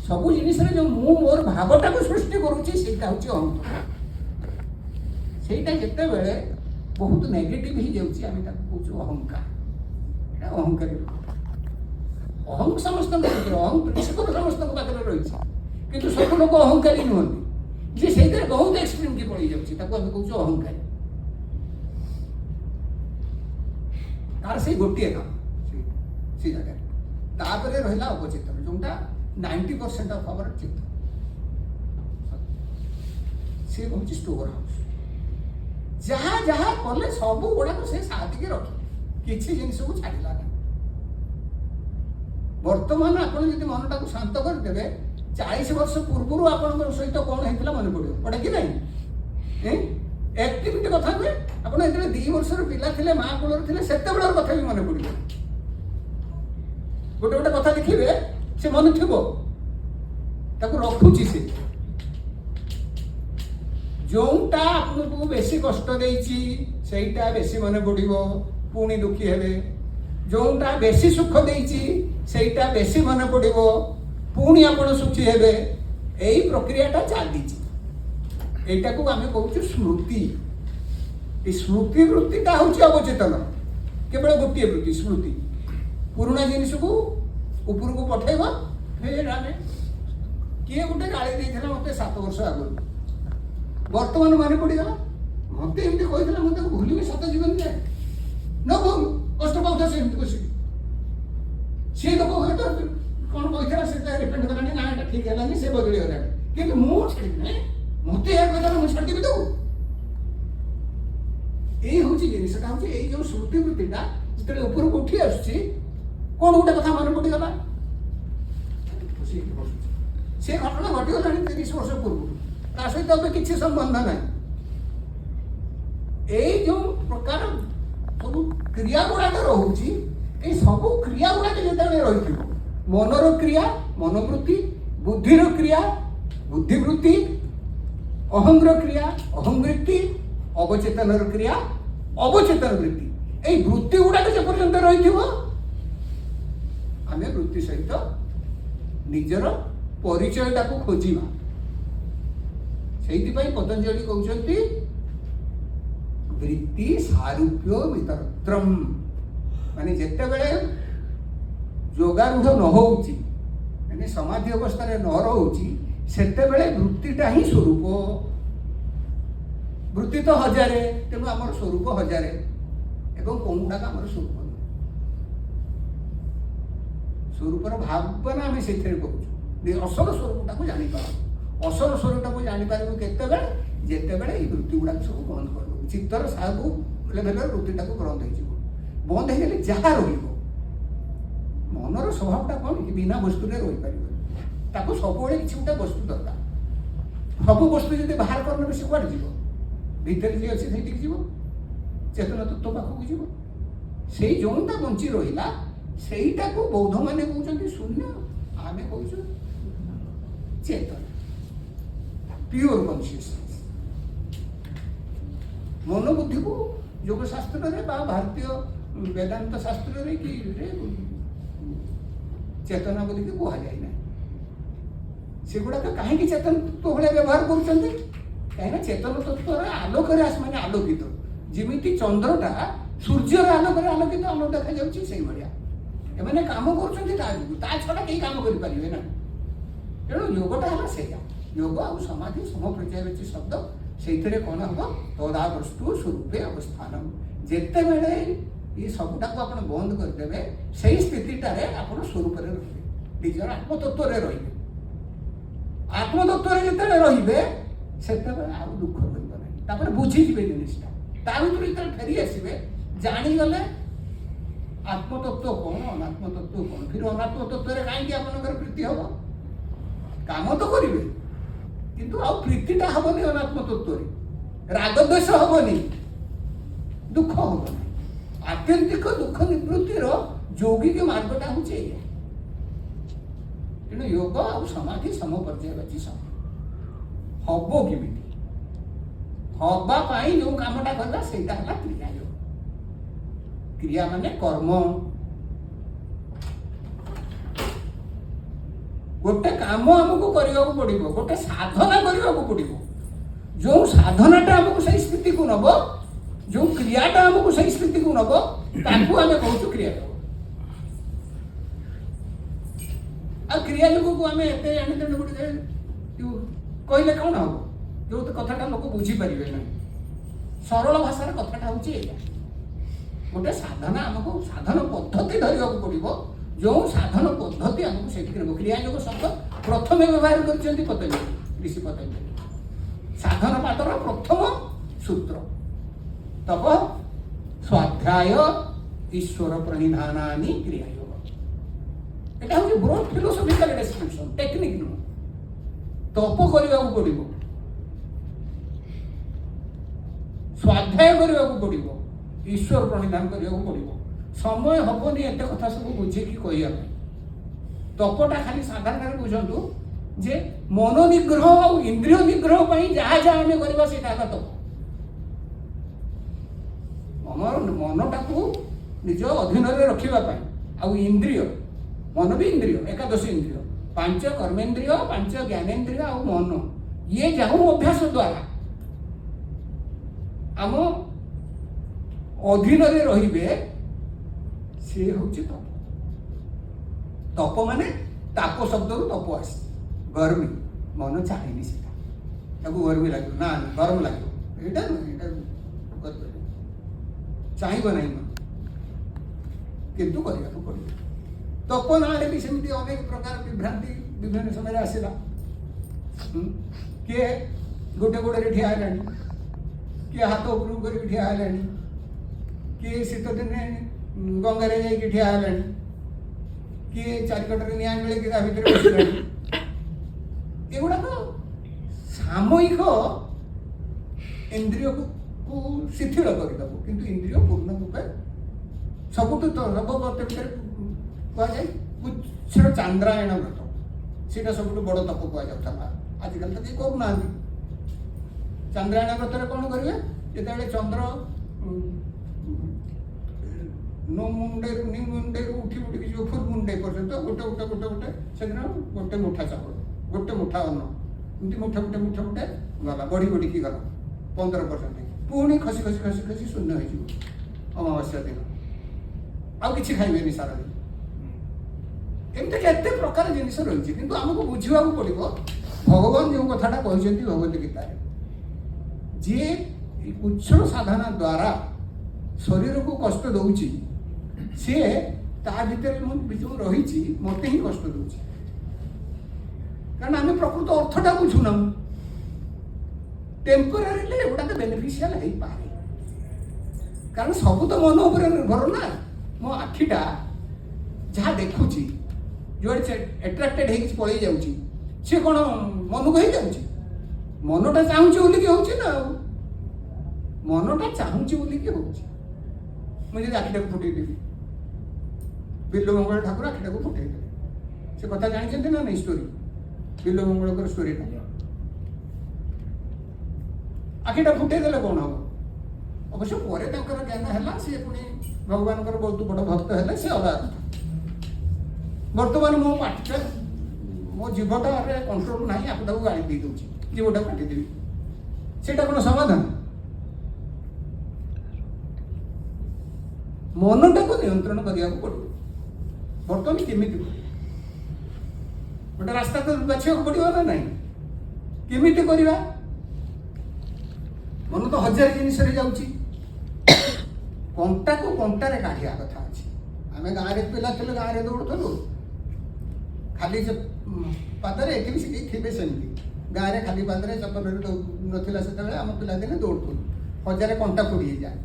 ସବୁ ଜିନିଷରେ ଯେଉଁ ମୁଁ ମୋର ଭାବଟାକୁ ସୃଷ୍ଟି କରୁଛି ସେଇଟା ହେଉଛି ଅହଂକାର। ସେଇଟା ଯେତେବେଳେ ବହୁତ ନେଗେଟିଭ ହେଇଯାଉଛି ଆମେ ତାକୁ କହୁଛୁ ଅହଂକାର। ଏଇଟା ଅହଂକାରୀ। अहं समस्त अहं प्रिंसिपल समस्त पाखे रही किंतु सब लोग अहंकारी नुहति जे से बहुत एक्सट्रीम की पड़ी जाऊँ आम कौच अहंकारी तार से गोटे काम से जगह तापर रहा अवचेतन जोटा 90% ऑफ आवर चित्त सी हूँ स्टोर हाउस जहाँ जहाँ कले सब गुड़ाक से साथी रखे किसी जिनस को छाड़ा ना बर्तमान आप मनटा को शांत करदे 40 वर्ष पूर्व आप सहित कौन होता मन पड़ो पड़े कि नहीं एक्टिविटी कथा हुए आप 2 वर्षर पिला थे माँ कोल थे से कथा भी मन पड़ो गोटे गोटे कथा देखिए से मन थी रखुची से जोटा आपको बेसी कष्ट देइची सेटा बेसी मन पड़ो पुणी दुखी हेबे जोटा बेसी सुख देइची सेटा बेसी मन पड़ो पुणी आपण सुखी हेबे एई प्रक्रियाटा चलीची एटा को आमे कहूछु स्मृति ए स्मृति वृत्तिटा होची अवचेतन केवल गोटे वृत्ति स्मृति पुराना जिनिस को ऊपर को पठेबा फिर आमे किए गोटे गाड़ी देइथला मते 7 वर्ष आगु वर्तमान माने पड़ीगला मते एमती कहिथला मते भूली भी 7 जीवन जाए न भूल कष्ट पाउथा से एमती बसी से लोक होय तो कौन कहला से रिपेंड करानी ना एटा ठीक हेलानी से बदली गलानी किंतु मु छाड़ी मते या कहला मु छाड़ी देबी तो एई होची जिनिसटा होची एई जो स्मृति वृत्तिटा जेतले ऊपर को उठी आछी कोन गोटे कथा मन पड़ी गला से घटना घटी गलानी 30 वर्ष पूर्व ता सहित अब किसी संबंध नहीं एई जो प्रकार सब क्रिया गुड़ाक रोची ए सब क्रिया गुड़ाक जेतले रही मनर क्रिया मनोवृत्ति बुद्धिर क्रिया बुद्धिवृत्ति अहंग्र क्रिया अहंवृत्ति अवचेतन क्रिया अवचेतन वृत्ति ए वृत्ति गुड़ाक जे पर्यंत रही आमे वृत्ति सहित निजर परिचयटा को खोजिबा से पतंजलि कहते वृत्ति सारूप्य वितरत्रम माने जिते बड़े योगारूढ़ न होउची माने समाधि अवस्था न रहुची सेते बेले वृत्तिटा ही स्वरूप वृत्ति तो हजारे तेणु आमर स्वरूप हजारे एवं कौनटा आमर स्वरूप स्वरूपर भावना आम से कहूँ असल स्वरूपटा को जापर असल स्वरूपटा को जापर केते जितेबले ये वृत्ति गुड़ाक सब बंद कर दो चित्तर सब लेवल वृत्तिटा को बंद हो गले जहाँ मनर स्वभावटा कौन कि बिना वस्तु रही पार सब किसी गोटे वस्तु दरकार सब वस्तु जब बाहर करने से कौन जीव भितर जी अच्छे से चेतन तत्व पाखक जीव से जोटा बंची रहा सेटा को बौद्ध मैंने कहते शून्य आम कह चेतन प्योर कॉन्शियसनेस मनोबुद्धि को योग शास्त्र में भारतीय वेदांत शास्त्र रे कि चेतना बोली कह जाए ना से गुड़ाक कहीं चेतन तत्व भाया व्यवहार कर कहीं चेतन तत्व आलोक माने आलोकित जमी चंद्रटा सूर्यर आलोक आलोकित आलोक देखा जाए एमाने काम कर छड़ा कहीं काम करें ना तेणु योगटा है से योग आ समाधि समप्रचय शब्द से कौन हम तदावस्तु स्वरूपे अवस्थान जिते बड़े ये सबटा को आप बंद करदे से स्थितिटार आप स्वरूप रे निजर आत्मतत्व रे रहिबे आत्मतत्व रे जिते रहिबे सेते आ दुख होइबो नै तापर बुझी जिवे जिनिसटा ता भीतर जेते फेरी आसीबे जानी गले आत्मतत्व कौन अनात्मतत्व कौन फिर अनात्मतत्व रे काई आपनकर प्रीति होबो काम तो करिवे किंतु आ प्रीतिटा हबनी अनात्मतत्व रे राग द्वेष हबनी दुख हबनी आत्यंतिक दुख निवृत्तिर यौगिक मार्गटा हूँ तेणु योग आ समाधि समपर्यायवाची सब हम केमी हवाई जो कामटा करवा से क्रिया योग क्रिया माने कर्म गोटे काम आमको करने पड़ो गोटे साधना करने पड़ो जो साधनाटा आमको सही स्थिति को नब जो क्रियाटा आमको सही स्थिति को नब ताकू आम कहूँ क्रिया योग ଆଉ କ୍ରିୟା ଯୋଗକୁ ଆମେ ଏତେ ଏଣେତେଣେ ଗୁଡ଼ିକ କହିଲେ କ'ଣ ହବ? ଯୋଉ କଥାଟା ଲୋକ ବୁଝିପାରିବେ ନାହିଁ। ସରଳ ଭାଷାର କଥାଟା ହେଉଛି ଏଇଆ। ଗୋଟେ ସାଧନା ଆମକୁ ସାଧନ ପଦ୍ଧତି ଧରିବାକୁ ପଡ଼ିବ। ଯେଉଁ ସାଧନ ପଦ୍ଧତି ଆମକୁ ସେଠିକି ରହିବ। କ୍ରିୟା ଯୋଗ ଶବ୍ଦ ପ୍ରଥମେ ବ୍ୟବହାର କରିଛନ୍ତି ପତଞ୍ଜଳି, ଋଷି ପତଞ୍ଜଳି। ସାଧନ ପାଦର ପ୍ରଥମ ସୂତ୍ର ତପ ସ୍ୱାଧ୍ୟାୟ ଈଶ୍ୱର ପ୍ରଣିଧାନାନି କ୍ରିୟା ଯୋଗ। এটা হচ্ছে ব্রড ফিলোসফিক্যাল ডেসক্রিপশন, টেকনিক নয়। তপ କରିବାକୁ ପଡ଼ିବ, ସ୍ୱାଧ୍ୟାୟ କରିବାକୁ ପଡ଼ିବ, ଈଶ୍ୱର ପ୍ରଣିଧାନ କରିବାକୁ ପଡ଼ିବ। ସମୟ ହବନି ଏତେ କଥା ସବୁ ବୁଝେଇକି କହିବା ପାଇଁ। ତପଟା ଖାଲି ସାଧାରଣରେ ବୁଝନ୍ତୁ ଯେ ମନ ନିଗ୍ରହ ଆଉ ଇନ୍ଦ୍ରିୟ ନିଗ୍ରହ ପାଇଁ ଯାହା ଯାହା ଆମେ କରିବା ସେଇଟା ହେଲା ତପ। ମନଟାକୁ ନିଜ ଅଧୀନରେ ରଖିବା ପାଇଁ, ଆଉ ଇନ୍ଦ୍ରିୟ, ମନ ବି ଇନ୍ଦ୍ରିୟ, ଏକାଦଶ ଇନ୍ଦ୍ରିୟ, 5 କର୍ମେନ୍ଦ୍ରିୟ, 5 ଜ୍ଞାନେନ୍ଦ୍ରିୟ ଆଉ ମନ, ଇଏ ଯେଉଁ ଅଭ୍ୟାସ ଦ୍ୱାରା ଆମ ଅଧୀନରେ ରହିବେ ସେ ହେଉଛି ତପ। ତପ ମାନେ ତାପ ଶବ୍ଦରୁ ତପ ଆସେ, ଗରମୀ। ମନ ଚାହେଁନି ସେଟା, ତାକୁ ଗରମୀ ଲାଗିବ, ନା ଗରମ ଲାଗିବ, ଏଇଟା ନୁହେଁ, ଏଇଟା କରିପାରିବ, ଚାହିଁବ ନାହିଁ ମନ, କିନ୍ତୁ କରିବାକୁ ପଡ଼ିବ। ତପ ନାଁରେ ବି ସେମିତି ଅନେକ ପ୍ରକାର ବିଭ୍ରାନ୍ତି ବିଭିନ୍ନ ସମୟରେ ଆସିଲା। କିଏ ଗୋଟେ ଗୋଡ଼ରେ ଠିଆ ହେଲାଣି, କିଏ ହାତ ଉପରକୁ କରିକି ଠିଆ ହେଲାଣି, କିଏ ଶୀତ ଦିନେ ଗଙ୍ଗାରେ ଯାଇକି ଠିଆ ହେଲାଣି, କିଏ ଚାରିକଟରେ ନିଆଁ ମିଳିକି ତା ଭିତରେ ବସିଲାଣି। ଏଗୁଡ଼ାକ ସାମୟିକ ଇନ୍ଦ୍ରିୟକୁ ଶିଥିଳ କରିଦେବ, କିନ୍ତୁ ଇନ୍ଦ୍ରିୟ ପୂର୍ଣ୍ଣ ରୂପେ ସବୁଠୁ ଭିତରେ କୁହାଯାଏ କୁଚ୍ଛର ଚାନ୍ଦ୍ରାୟଣ ବ୍ରତ, ସେଇଟା ସବୁଠୁ ବଡ଼ ତପ କୁହାଯାଉଥିଲା। ଆଜିକାଲି ତ କେହି କରୁନାହାନ୍ତି। ଚାନ୍ଦ୍ରାୟଣ ବ୍ରତରେ କ'ଣ କରିବେ? ଯେତେବେଳେ ଚନ୍ଦ୍ର ମୁଣ୍ଡେରୁ ଉଠି ଉଠିକି ଯିବ ଫୁର୍ମୁଣ୍ଡେ ପର୍ଯ୍ୟନ୍ତ ଗୋଟେ ସେଦିନ ଗୋଟେ ମୁଠା ଚାଉଳ, ଗୋଟେ ମୁଠା ଅନ୍ନ, ଏମିତି ମୁଠେ ଗଲା, ବଢ଼ିକି ଗଲା 15%, ପୁଣି ଖସି ଶୂନ୍ୟ ହେଇଯିବ ଅମାବାସ୍ୟା ଦିନ। ଆଉ କିଛି ଖାଇବେନି ସାରା ଦିନ। ଏମିତି କେତେ ପ୍ରକାର ଜିନିଷ ରହିଛି, କିନ୍ତୁ ଆମକୁ ବୁଝିବାକୁ ପଡ଼ିବ ଭଗବାନ ଯେଉଁ କଥାଟା କହିଛନ୍ତି ଭଗବତ ଗୀତାରେ, ଯିଏ କୁଚ୍ଛଳ ସାଧନା ଦ୍ୱାରା ଶରୀରକୁ କଷ୍ଟ ଦେଉଛି, ସିଏ ତା ଭିତରେ ଯେଉଁ ରହିଛି ମୋତେ ହିଁ କଷ୍ଟ ଦେଉଛି। କାରଣ ଆମେ ପ୍ରକୃତ ଅର୍ଥଟା ବୁଝୁନାହୁଁ। ଟେମ୍ପୋରାରିଲି ଏଗୁଡ଼ାକ ବେନିଫିସିଆଲ ହେଇପାରେ, କାରଣ ସବୁ ତ ମନ ଉପରେ ନିର୍ଭର ନା। ମୋ ଆଖିଟା ଯାହା ଦେଖୁଛି, ଯୁଆଡ଼େ ଆଟ୍ରାକ୍ଟେଡ୍ ହେଇକି ପଳେଇ ଯାଉଛି, ସିଏ କ'ଣ ମନକୁ ହେଇଯାଉଛି? ମନଟା ଚାହୁଁଛି ବୋଲିକି ହେଉଛି ନା, ଆଉ ମନଟା ଚାହୁଁଛି ବୋଲିକି ହେଉଛି। ମୁଁ ଯଦି ଆଖିଟାକୁ ଫୁଟେଇଦେବି, ବିଲ୍ୱମଙ୍ଗଳ ଠାକୁର ଆଖିଟାକୁ ଫୁଟେଇଦେବେ, ସେ କଥା ଜାଣିଛନ୍ତି ନା ନାଇଁ? ଷ୍ଟୋରି, ବିଲ୍ୱମଙ୍ଗଳଙ୍କର ଷ୍ଟୋରିଟା। ଆଖିଟା ଫୁଟେଇ ଦେଲେ କ'ଣ ହବ? ଅବଶ୍ୟ ପରେ ତାଙ୍କର ଜ୍ଞାନ ହେଲା, ସିଏ ପୁଣି ଭଗବାନଙ୍କର ବହୁତ ବଡ଼ ଭକ୍ତ ହେଲେ, ସେ ଅଲଗା କଥା। ବର୍ତ୍ତମାନ ମୋ ପାଟିଟା, ମୋ ଜିଭଟାରେ କଣ୍ଟ୍ରୋଲ ନାହିଁ, ଆକୁ ତାକୁ ଗାଳି ଦେଇ ଦେଉଛି, ଜିଭଟାକୁ କାଟିଦେବି, ସେଇଟା କ'ଣ ସମାଧାନ? ମନଟାକୁ ନିୟନ୍ତ୍ରଣ କରିବାକୁ ପଡ଼ିବ। ବର୍ତ୍ତମାନ କେମିତି କରିବ? ଗୋଟେ ରାସ୍ତା ତ ବାଛିବାକୁ ପଡ଼ିବ ନା ନାହିଁ? କେମିତି କରିବା? ମନ ତ ହଜାର ଜିନିଷରେ ଯାଉଛି। କଣ୍ଟାକୁ କଣ୍ଟାରେ କାଢ଼ିବା କଥା ଅଛି। ଆମେ ଗାଁରେ ପିଲା ଥିଲେ, ଗାଁରେ ଦୌଡ଼ୁଥିଲୁ ଖାଲି ପାଦରେ, ଏଠି ବି କେହି ଥିବେ ସେମିତି। ଗାଁରେ ଖାଲି ପାଦରେ ଚପଲରେ ନଥିଲା ସେତେବେଳେ, ଆମ ପିଲାଦିନେ ଦୌଡ଼ୁଥିଲୁ, ହଜାରେ କଣ୍ଟା ଫୋଡ଼ି ହେଇଯାଏ।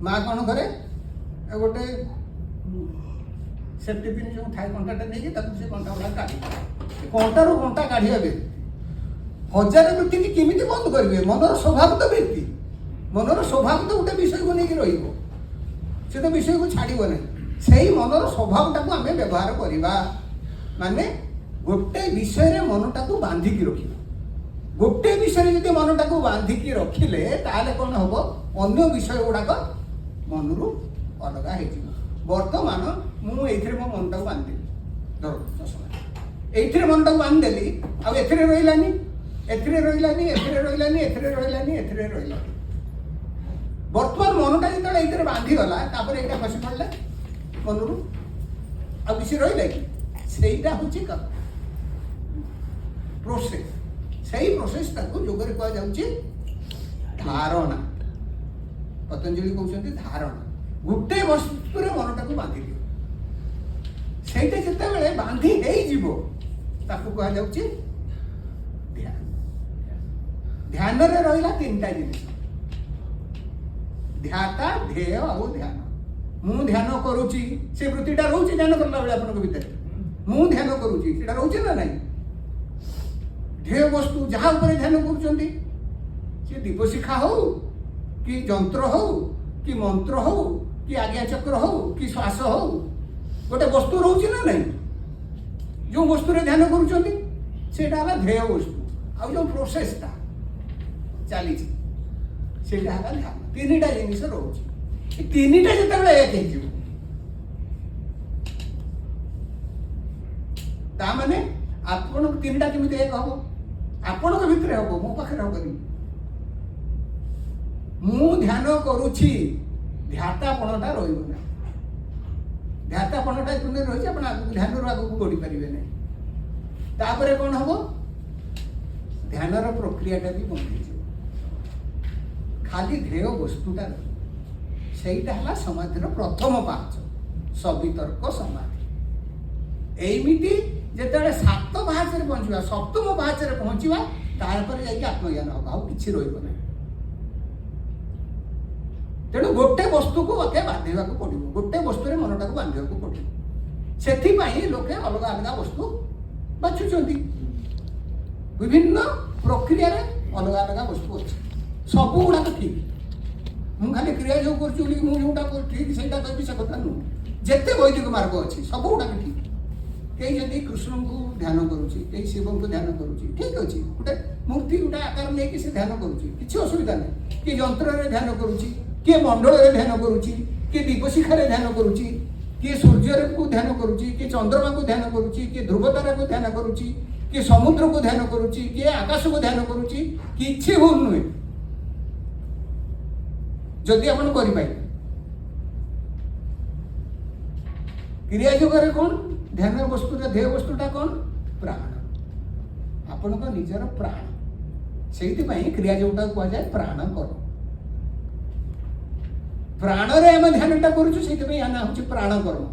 ମା କ'ଣ କରେ, ଗୋଟେ ସେଫ୍ଟି ପିନ୍ ଯେଉଁ ଥାଏ କଣ୍ଟାଟା ନେଇକି ତାକୁ ସେ କଣ୍ଟା ଗୁଡ଼ା କାଢ଼ି, କଣ୍ଟାରୁ କଣ୍ଟା କାଢ଼ିବା ବ୍ୟକ୍ତି ହଜାରେ ବ୍ୟକ୍ତିକି କେମିତି ବନ୍ଦ କରିବେ? ମନର ସ୍ୱଭାବ ତ ବ୍ୟକ୍ତି, ମନର ସ୍ୱଭାବ ତ ଗୋଟେ ବିଷୟକୁ ନେଇକି ରହିବ, ସେ ତ ବିଷୟକୁ ଛାଡ଼ିବ ନାହିଁ। ସେଇ ମନର ସ୍ୱଭାବଟାକୁ ଆମେ ବ୍ୟବହାର କରିବା, ମାନେ ଗୋଟେ ବିଷୟରେ ମନଟାକୁ ବାନ୍ଧିକି ରଖିବା। ଗୋଟେ ବିଷୟରେ ଯଦି ମନଟାକୁ ବାନ୍ଧିକି ରଖିଲେ ତାହେଲେ କ'ଣ ହବ? ଅନ୍ୟ ବିଷୟ ଗୁଡ଼ାକ ମନରୁ ଅଲଗା ହେଇଯିବ। ବର୍ତ୍ତମାନ ମୁଁ ଏଇଥିରେ ମୋ ମନଟାକୁ ବାନ୍ଧିଦେଲି, ଧର ଚଷମା, ଏଇଥିରେ ମନଟାକୁ ବାନ୍ଧିଦେଲି, ଆଉ ଏଥିରେ ରହିଲାନି, ଏଥିରେ ରହିଲାନି, ଏଥିରେ ରହିଲାନି, ଏଥିରେ ରହିଲାନି, ଏଥିରେ ରହିଲାନି। ବର୍ତ୍ତମାନ ମନଟା ଯେତେବେଳେ ଏଇଥିରେ ବାନ୍ଧିଗଲା, ତାପରେ ଏଇଟା ଖସି ପଡ଼ିଲା ମନରୁ, ଆଉ କିଛି ରହିଲା କି? ସେଇଟା ହେଉଛି ପ୍ରୋସେସ, ସେଇ ପ୍ରୋସେସଟାକୁ ଯୋଗରେ କୁହାଯାଉଛି ଧାରଣା। ପତଞ୍ଜଳି କହୁଛନ୍ତି ଧାରଣା, ଗୋଟେ ବସ୍ତୁରେ ମନଟାକୁ ବାନ୍ଧି ଦିଅ। ସେଇଟା ଯେତେବେଳେ ବାନ୍ଧି ହେଇଯିବ ତାକୁ କୁହାଯାଉଛି ଧ୍ୟାନ। ଧ୍ୟାନରେ ରହିଲା ତିନିଟା ଜିନିଷ, ଧ୍ୟାତା, ଧ୍ୟେୟ ଆଉ ଧ୍ୟାନ। ମୁଁ ଧ୍ୟାନ କରୁଛି, ସେ ବୃତ୍ତିଟା ରହୁଛି ଧ୍ୟାନ କଲା ବେଳେ ଆପଣଙ୍କ ଭିତରେ। ମୁଁ ଧ୍ୟାନ କରୁଛି ସେଟା ରହୁଛି ନା ନାହିଁ? ଧ୍ୟେୟ ବସ୍ତୁ ଯାହା ଉପରେ ଧ୍ୟାନ କରୁଛନ୍ତି, ସେ ଦୀପଶିଖା ହଉ କି ଯନ୍ତ୍ର ହଉ କି ମନ୍ତ୍ର ହଉ କି ଆଜ୍ଞା ଚକ୍ର ହଉ କି ଶ୍ୱାସ ହଉ, ଗୋଟେ ବସ୍ତୁ ରହୁଛି ନା ନାହିଁ? ଯେଉଁ ବସ୍ତୁରେ ଧ୍ୟାନ କରୁଛନ୍ତି ସେଇଟା ହେଲା ଧ୍ୟେୟ ବସ୍ତୁ। ଆଉ ଯେଉଁ ପ୍ରୋସେସଟା ଚାଲିଛି ସେଇଟା ହେଲା ଧ୍ୟାନ। ତିନିଟା ଜିନିଷ ରହୁଛି, ଏ ତିନିଟା ଯେତେବେଳେ ଏକ ହେଇଯିବ, ତାମାନେ ଆପଣଙ୍କ ତିନିଟା କେମିତି ଏକ ହବ? ଆପଣଙ୍କ ଭିତରେ ହବ, ମୋ ପାଖରେ ହବନି। ମୁଁ ଧ୍ୟାନ କରୁଛି, ଧ୍ୟାତାପଣଟା ରହିବ ନାହିଁ। ଧ୍ୟାତାପଣଟା ଯେତେବେଳେ ରହିଛି ଆପଣ ଆଗକୁ ଧ୍ୟାନରୁ ଆଗକୁ ବଢି ପାରିବେ ନାହିଁ। ତାପରେ କ'ଣ ହବ? ଧ୍ୟାନର ପ୍ରକ୍ରିୟାଟା ବି ବନ୍ଦ ହେଇଯିବ, ଖାଲି ଧ୍ୟେୟ ବସ୍ତୁଟା ରହିବ। ସେଇଟା ହେଲା ସମାଧିର ପ୍ରଥମ ପାହାଚ, ସବିତର୍କ ସମାଧି। ଏମିତି ଯେତେବେଳେ 7 ପାହାଚରେ ପହଞ୍ଚିବା, 7ମ ପାହାଚରେ ପହଞ୍ଚିବା, ତାପରେ ଯାଇକି ଆତ୍ମଜ୍ଞାନ ହବ, ଆଉ କିଛି ରହିବ ନାହିଁ। ତେଣୁ ଗୋଟେ ବସ୍ତୁକୁ ମତେ ବାନ୍ଧିବାକୁ ପଡିବ, ଗୋଟେ ବସ୍ତୁରେ ମନଟାକୁ ବାନ୍ଧିବାକୁ ପଡିବ। ସେଥିପାଇଁ ଲୋକେ ଅଲଗା ଅଲଗା ବସ୍ତୁ ବାଛୁଛନ୍ତି, ବିଭିନ୍ନ ପ୍ରକ୍ରିୟାରେ ଅଲଗା ଅଲଗା ବସ୍ତୁ ଅଛି। ସବୁ ଗୁଡାକ ଠିକ, ମୁଁ ଖାଲି କ୍ରିୟା ଯୋଉ କରୁଛି ବୋଲି ମୁଁ ଯୋଉଟା ଠିକ ସେଇଟା କହିବି ସେ କଥା ନୁହଁ। ଯେତେ ବୈଦିକ ମାର୍ଗ ଅଛି ସବୁ ଗୁଡାକ ଠିକ। କେହି ଯଦି କୃଷ୍ଣଙ୍କୁ ଧ୍ୟାନ କରୁଛି, କେହି ଶିବଙ୍କୁ ଧ୍ୟାନ କରୁଛି, ଠିକ ଅଛି। ଗୋଟେ ମୂର୍ତ୍ତି ଗୋଟେ ଆକାର ନେଇକି ସେ ଧ୍ୟାନ କରୁଛି, କିଛି ଅସୁବିଧା ନାହିଁ। କିଏ ଯନ୍ତ୍ରରେ ଧ୍ୟାନ କରୁଛି, କିଏ ମଣ୍ଡଳରେ ଧ୍ୟାନ କରୁଛି, କିଏ ଦୀପଶିଖାରେ ଧ୍ୟାନ କରୁଛି, କିଏ ସୂର୍ଯ୍ୟକୁ ଧ୍ୟାନ କରୁଛି, କିଏ ଚନ୍ଦ୍ରମାକୁ ଧ୍ୟାନ କରୁଛି, କିଏ ଧ୍ରୁବତାରାକୁ ଧ୍ୟାନ କରୁଛି, କିଏ ସମୁଦ୍ରକୁ ଧ୍ୟାନ କରୁଛି, କିଏ ଆକାଶକୁ ଧ୍ୟାନ କରୁଛି। କିଛି ଭୁଲ ନୁହେଁ ଯଦି ଆପଣ କରିପାରିବେ। କ୍ରିୟା ଯୋଗରେ କ'ଣ? ଧ୍ୟାନ ବସ୍ତୁଟା, ଧ୍ୟେୟ ବସ୍ତୁଟା କ'ଣ? ପ୍ରାଣ, ଆପଣଙ୍କ ନିଜର ପ୍ରାଣ। ସେଇଥିପାଇଁ କ୍ରିୟା ଯୋଗଟାକୁ କୁହାଯାଏ ପ୍ରାଣ କର। ପ୍ରାଣରେ ଆମେ ଧ୍ୟାନଟା କରୁଛୁ, ସେଇଥିପାଇଁ ୟା ନାଁ ହେଉଛି ପ୍ରାଣ କର୍ମ।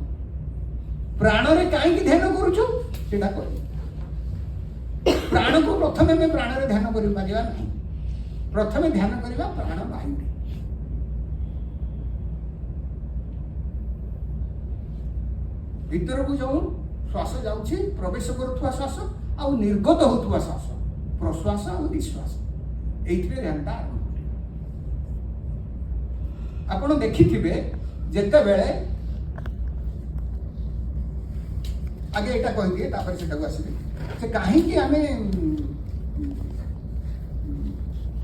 ପ୍ରାଣରେ କାହିଁକି ଧ୍ୟାନ କରୁଛୁ ସେଇଟା କରିବୁ। ପ୍ରାଣକୁ ପ୍ରଥମେ ଆମେ ପ୍ରାଣରେ ଧ୍ୟାନ କରିପାରିବା ନାହିଁ, ପ୍ରଥମେ ଧ୍ୟାନ କରିବା ପ୍ରାଣ ବାୟୁରେ। ଭିତରକୁ ଯେଉଁ ଶ୍ୱାସ ଯାଉଛି, ପ୍ରବେଶ କରୁଥିବା ଶ୍ୱାସ ଆଉ ନିର୍ଗତ ହେଉଥିବା ଶ୍ୱାସ, ପ୍ରଶ୍ୱାସ ଆଉ ନିଶ୍ୱାସ, ଏଇଥିରେ ଧ୍ୟାନଟା ଆରମ୍ଭ କରିବ। ଆପଣ ଦେଖିଥିବେ ଯେତେବେଳେ, ଆଗେ ଏଇଟା କହିଦିଏ ତାପରେ ସେଟାକୁ ଆସିବେ, ଯେ କାହିଁକି ଆମେ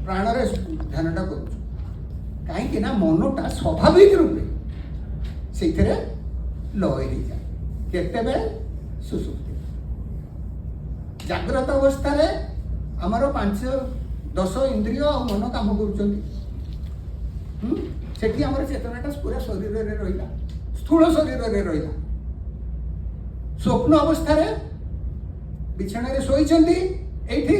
ପ୍ରାଣରେ ଧ୍ୟାନଟା କରୁଛୁ। କାହିଁକି ନା ମନଟା ସ୍ୱାଭାବିକ ରୂପେ ସେଇଥିରେ ଲୟ ହେଇଯାଏ। କେତେବେଳେ? ସୁଷୁପ୍ତି। ଜାଗ୍ରତ ଅବସ୍ଥାରେ ଆମର 5-10 ଇନ୍ଦ୍ରିୟ ଆଉ ମନ କାମ କରୁଛନ୍ତି। ସେଠି ଆମର ଚେତନାଟା ପୁରା ଶରୀରରେ ରହିଲା, ସ୍ଥୂଳ ଶରୀରରେ ରହିଲା। ସ୍ୱପ୍ନ ଅବସ୍ଥାରେ ବିଛଣାରେ ଶୋଇଛନ୍ତି, ଏଇଠି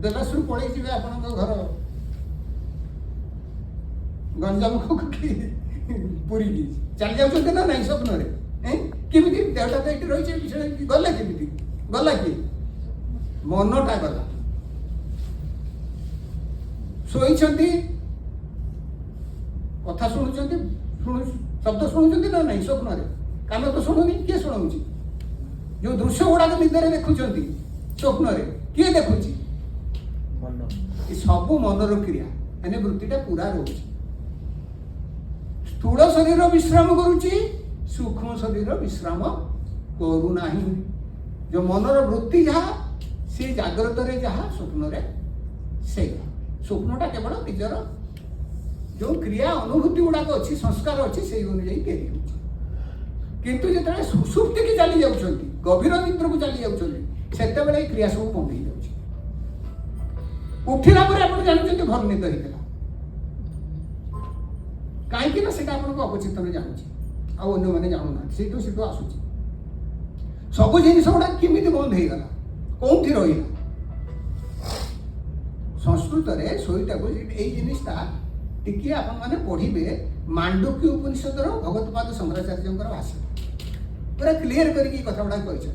ଦେବାଶରୁ ପଳେଇ ଯିବେ ଆପଣଙ୍କ ଘର ଗଞ୍ଜାମକୁ କି ପୁରୀକି, ଚାଲି ଯାଉଛନ୍ତି ନା ନାଇଁ ସ୍ୱପ୍ନରେ? କେମିତି? ଦେହଟା ତ ଏଇଠି ରହିଛି, ବିଛଣା ଗଲେ କେମିତି? ଗଲା କି? ମନଟା ଗଲା। ଶୋଇଛନ୍ତି, କଥା ଶୁଣୁଛନ୍ତି, ଶବ୍ଦ ଶୁଣୁଛନ୍ତି ନା ନାଇଁ ସ୍ୱପ୍ନରେ? କାନ ତ ଶୁଣୁନି, କିଏ ଶୁଣଉଛି? ଯୋଉ ଦୃଶ୍ୟ ଗୁଡାକ ନିଦରେ ଦେଖୁଛନ୍ତି, ସ୍ୱପ୍ନରେ କିଏ ଦେଖୁଛି? ଏ ସବୁ ମନର କ୍ରିୟା, ମାନେ ବୃତ୍ତିଟା ପୁରା ରହୁଛି। ସ୍ଥୂଳ ଶରୀର ବିଶ୍ରାମ କରୁଛି, ସୂକ୍ଷ୍ମ ଶରୀର ବିଶ୍ରାମ କରୁନାହିଁ। ଯୋଉ ମନର ବୃତ୍ତି ଯାହା, ସେ ଜାଗ୍ରତରେ ଯାହା, ସ୍ୱପ୍ନରେ ସେଇଆ। ସ୍ୱପ୍ନଟା କେବଳ ନିଜର ଯୋଉ କ୍ରିୟା ଅନୁଭୂତି ଗୁଡାକ ଅଛି, ସଂସ୍କାର ଅଛି, ସେଇ ଅନୁଯାୟୀ ତିଆରି ହେଉଛି। କିନ୍ତୁ ଯେତେବେଳେ ସୁଷୁପ୍ତିକି ଚାଲି ଯାଉଛନ୍ତି, ଗଭୀର ନିଦ୍ରାକୁ ଚାଲି ଯାଉଛନ୍ତି, ସେତେବେଳେ ଏଇ କ୍ରିୟା ସବୁ ବନ୍ଦ ହେଇଯାଉଛି। ଉଠିଲା ପରେ ଆପଣ ଜାଣୁଛନ୍ତି ଭଲ ନିଦ ହେଇଥିଲା, କାହିଁକି ନା ସେଟା ଆପଣଙ୍କ ଅବଚେତନ ଜାଣୁଛି, ଆଉ ଅନ୍ୟମାନେ ଜାଣୁନାହାନ୍ତି। ସେଇଠୁ ଆସୁଛି ସବୁ ଜିନିଷ ଗୁଡା କେମିତି ବନ୍ଦ ହେଇଗଲା। कौटी रही संस्कृत रे सोईटा को एई जिनिसटा टिके आपण माने पढ़िबे मांडुक्य उपनिषद रो भगवतपाद शंकराचार्यंकर भाषा पूरा क्लियर करके कथा गुड़ा कहते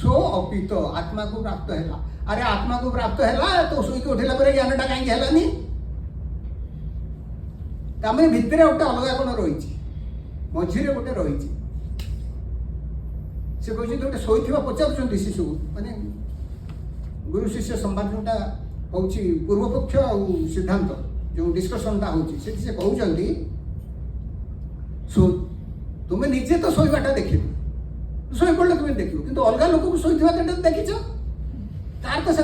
सो अपित आत्मा को प्राप्त है अरे आत्मा को प्राप्त है तो शोक उठेला पर ज्ञानटा कहीं हेलानी तमें भितर गोटे अलग कौन रही मझीरे गोटे रही से कहते गोटे शोवा पचार शिशु माने गुरु शिष्य संवाद जोटा हूँ पूर्वपक्ष आ सिद्धांत जो डिस्कसनटा होती से कहते तुम्हें निजे तो शोवाटा देख शोई पड़े तुम्हें देख कि अलग लोक को शोवा देखीच तार तो से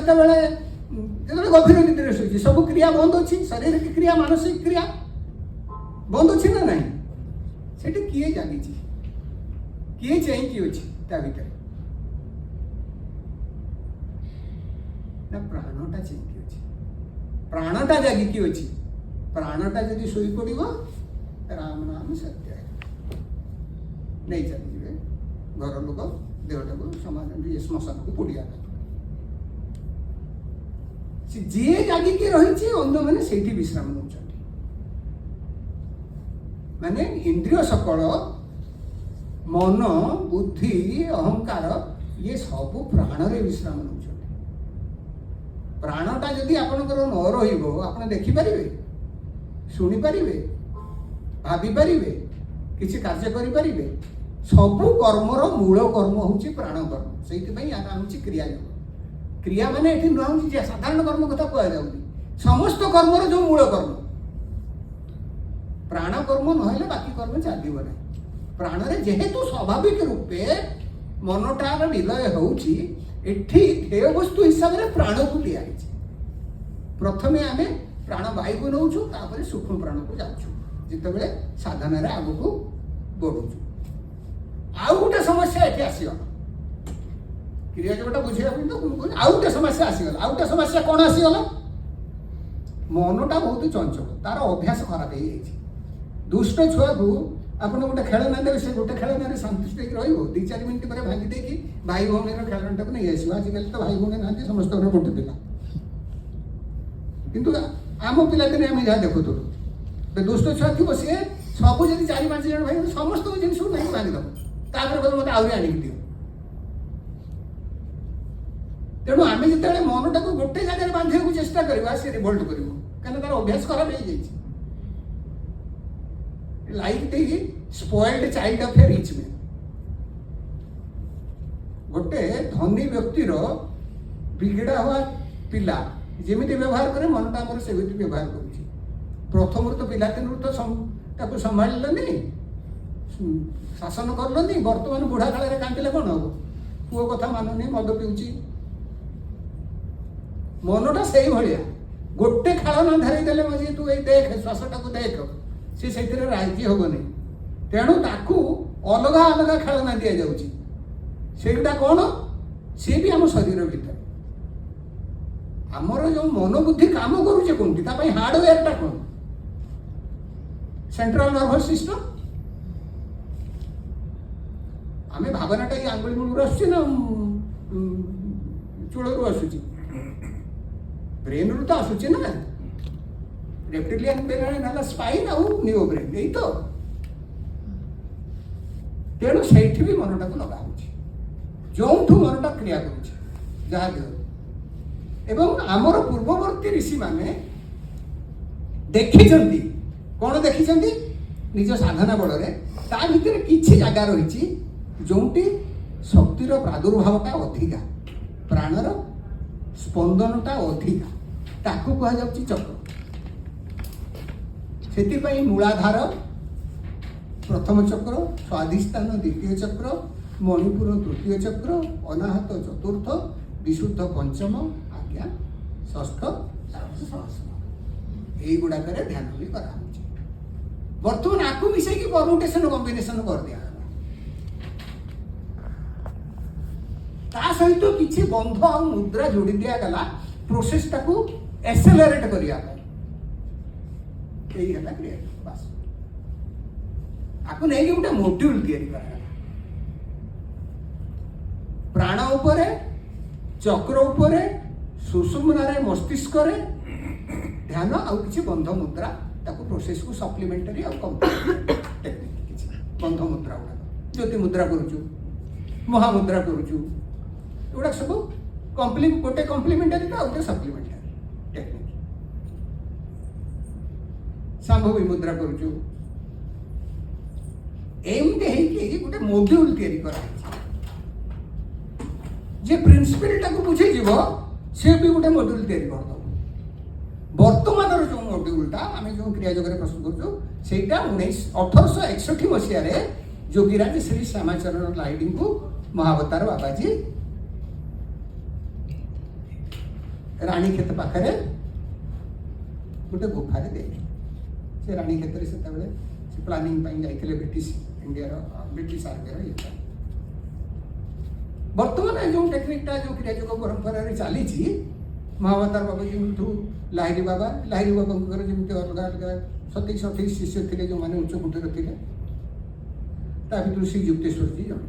गभीर निद्रे शोची सब क्रिया बंद अच्छी शारीरिक क्रिया मानसिक क्रिया बंद अच्छी ना ना से किए जागी किए चाहिए अच्छी ता भीतर ना प्राणटा चाहिए अच्छी प्राणटा जागी कि अच्छी प्राणटा जदि शोई पड़ राम नाम सत्य नहीं चलीजे घर लोक देहटा को समाधान श्मशान को पोड़िया जी जागिकी रही अंध मैंने से विश्राम नौ माने इंद्रिय सकल मन बुद्धि अहंकार ये सब प्राण रे विश्राम नौ प्राणटा जदि आपणकर न रही देखिपारे शुणी पारे भाभी किसी कार्य करें सबु कर्मर मूल कर्म हूँ प्राण कर्म से हूँ क्रिया योग क्रिया माने ये नुआ हूँ साधारण कर्म कथा कहु समस्त कर्मर जो मूल कर्म प्राण कर्म नहले बाकी कर्म चलो ना प्राण रे जेहेतु स्वाभाविक रूपे मनटार विलय होउछि एठी देह वस्तु हिसाब से प्राण को दिया प्रथमे आमे प्राण वायु को नौचु तापर सूक्ष्म प्राण को जाउछु जितेबेले साधना रे आगु को बढ़ुछु आउ गोटे समस्या एठी आसीगला क्रिया जोटा बुझिया तो आउ गोटे समस्या आसीगला आउ गोटे समस्या कौन आसीगला मनटा बहुत चंचल तार अभ्यास खराब हो जाइए दुष्ट छुआ को आप गोटे खेलना देवे से गोटे खेलना संतुष्ट हो 2-4 मिनट पर भांगी देकी भाई भौणी खेलनाटा को नहीं आस आजिकल तो भाई भौणी ना समस्त गोटे पिला किंतु आम पिलादिने आम जहाँ देखु दुष्ट छुआ थी सी सब जब 4-5 जन भाई समस्त जिन नहीं भांगीदेव तापर मत आउरी आणिक दियो तेणु आम जिते मनटा को गोटे जगह बांधा चेष्टा करवा सी रिभोल्ट कर कहीं तार अभ्यास खराब हो जाए like the spoiled child of A rich man गोटे धनी व्यक्तिर बिगड़ा हुआ पिला जमी व्यवहार करे मनटा आम से व्यवहार कर प्रथम तो पिलादिन तो संभाळिलनी शासन करलनी बर्तमान बुढ़ा काल कांदिले कौन हम पुओ कथा मानुनी मद पिउची मनटा से भाया गोटे खाल ना धारी देले मजे तू देख श्वासटा को देख सी से राजी हेनी तेणु ताकू अलग अलग खेलना दि जाऊँगी सेटा कौन सी भी आम शरीर भीतर आमर जो मन बुद्धि काम करुचे कौन हार्डवेयर टा कौन सेंट्रल नर्वस सिस्टम आम भावनाटा ये आंगुली मूल आसूँ ना चूलू आसूँ ब्रेन रू तो आसूँ ना रेप्टिलियन ब्रेन ना स्पाइन आउ नियो ब्रेन यही तो तेणु से भी मनटा को लगा जो मनटा क्रिया कर आमर पूर्ववर्ती ऋषि माने देखी कौन देखी निज साधना बल ता भीतर किछि जगह रही जोटी शक्तिर प्रादुर्भावटा अधिका प्राणर स्पंदनटा अधिका ताकू कह जाउछि चक्र से मूलाधार प्रथम चक्र स्वाधिष्ठान द्वितीय चक्र मणिपुर तृतीय चक्र अनाहत चतुर्थ विशुद्ध पंचम आज्ञा षष्ठ यही गुड़ाक ध्यान भी करा बर्तमान आपको मिसे परमुटेशन कॉम्बिनेशन कर दिया सहित तो किसी बंध और मुद्रा जोड़ी दिया गला प्रोसेस टाकू एक्सेलरेट करिया यही है क्रिएटिव बस आपको नहीं कि गोटे मॉड्यूल तैयारी करा प्राण उपरे चक्र उपरे सुषुम्नारे मस्तिष्करे ध्यान आउ किछि बंध मुद्रा ताको प्रोसेस को सप्लीमेंटरी आउ टेक्निक किछि बंध मुद्रा गुड़ा ज्योति मुद्रा करूछु महामुद्रा करूछु एगुड़ा सब गोटे कम्प्लीमेंटरी तो आउटे सप्लीमेंटरी टेक्निक संभवी मुद्रा करूछु एमते हेकि गोटे मॉड्यूल तैयारी करा जे प्रिंसिपल टाको बुझे जीवो से भी गोटे मॉड्यूल तैयारी कर दो वर्तमान जो मॉड्यूलटा आम जो क्रिया जगह प्रस्तुत करूँ सेटा 1861 मसीह जोगीराज श्री श्यामाचरण लाहिड़ी को महावतार बाबाजी रानीखेत पाखे गोटे गुफारे देखे से रानीखेत से प्लानिंग जाते ब्रिटिश इंडिया ब्रिटिश आर्मी ये बर्तमान जो टेक्निकटा जो क्रियायोग परंपरा चली महावतार बाबा जी लाहिरी बाबा जमी अलग अलग 27-28 शिष्य थे जो मैंने उच्च कुटीर थे भर श्री युक्तेश्वर जी जन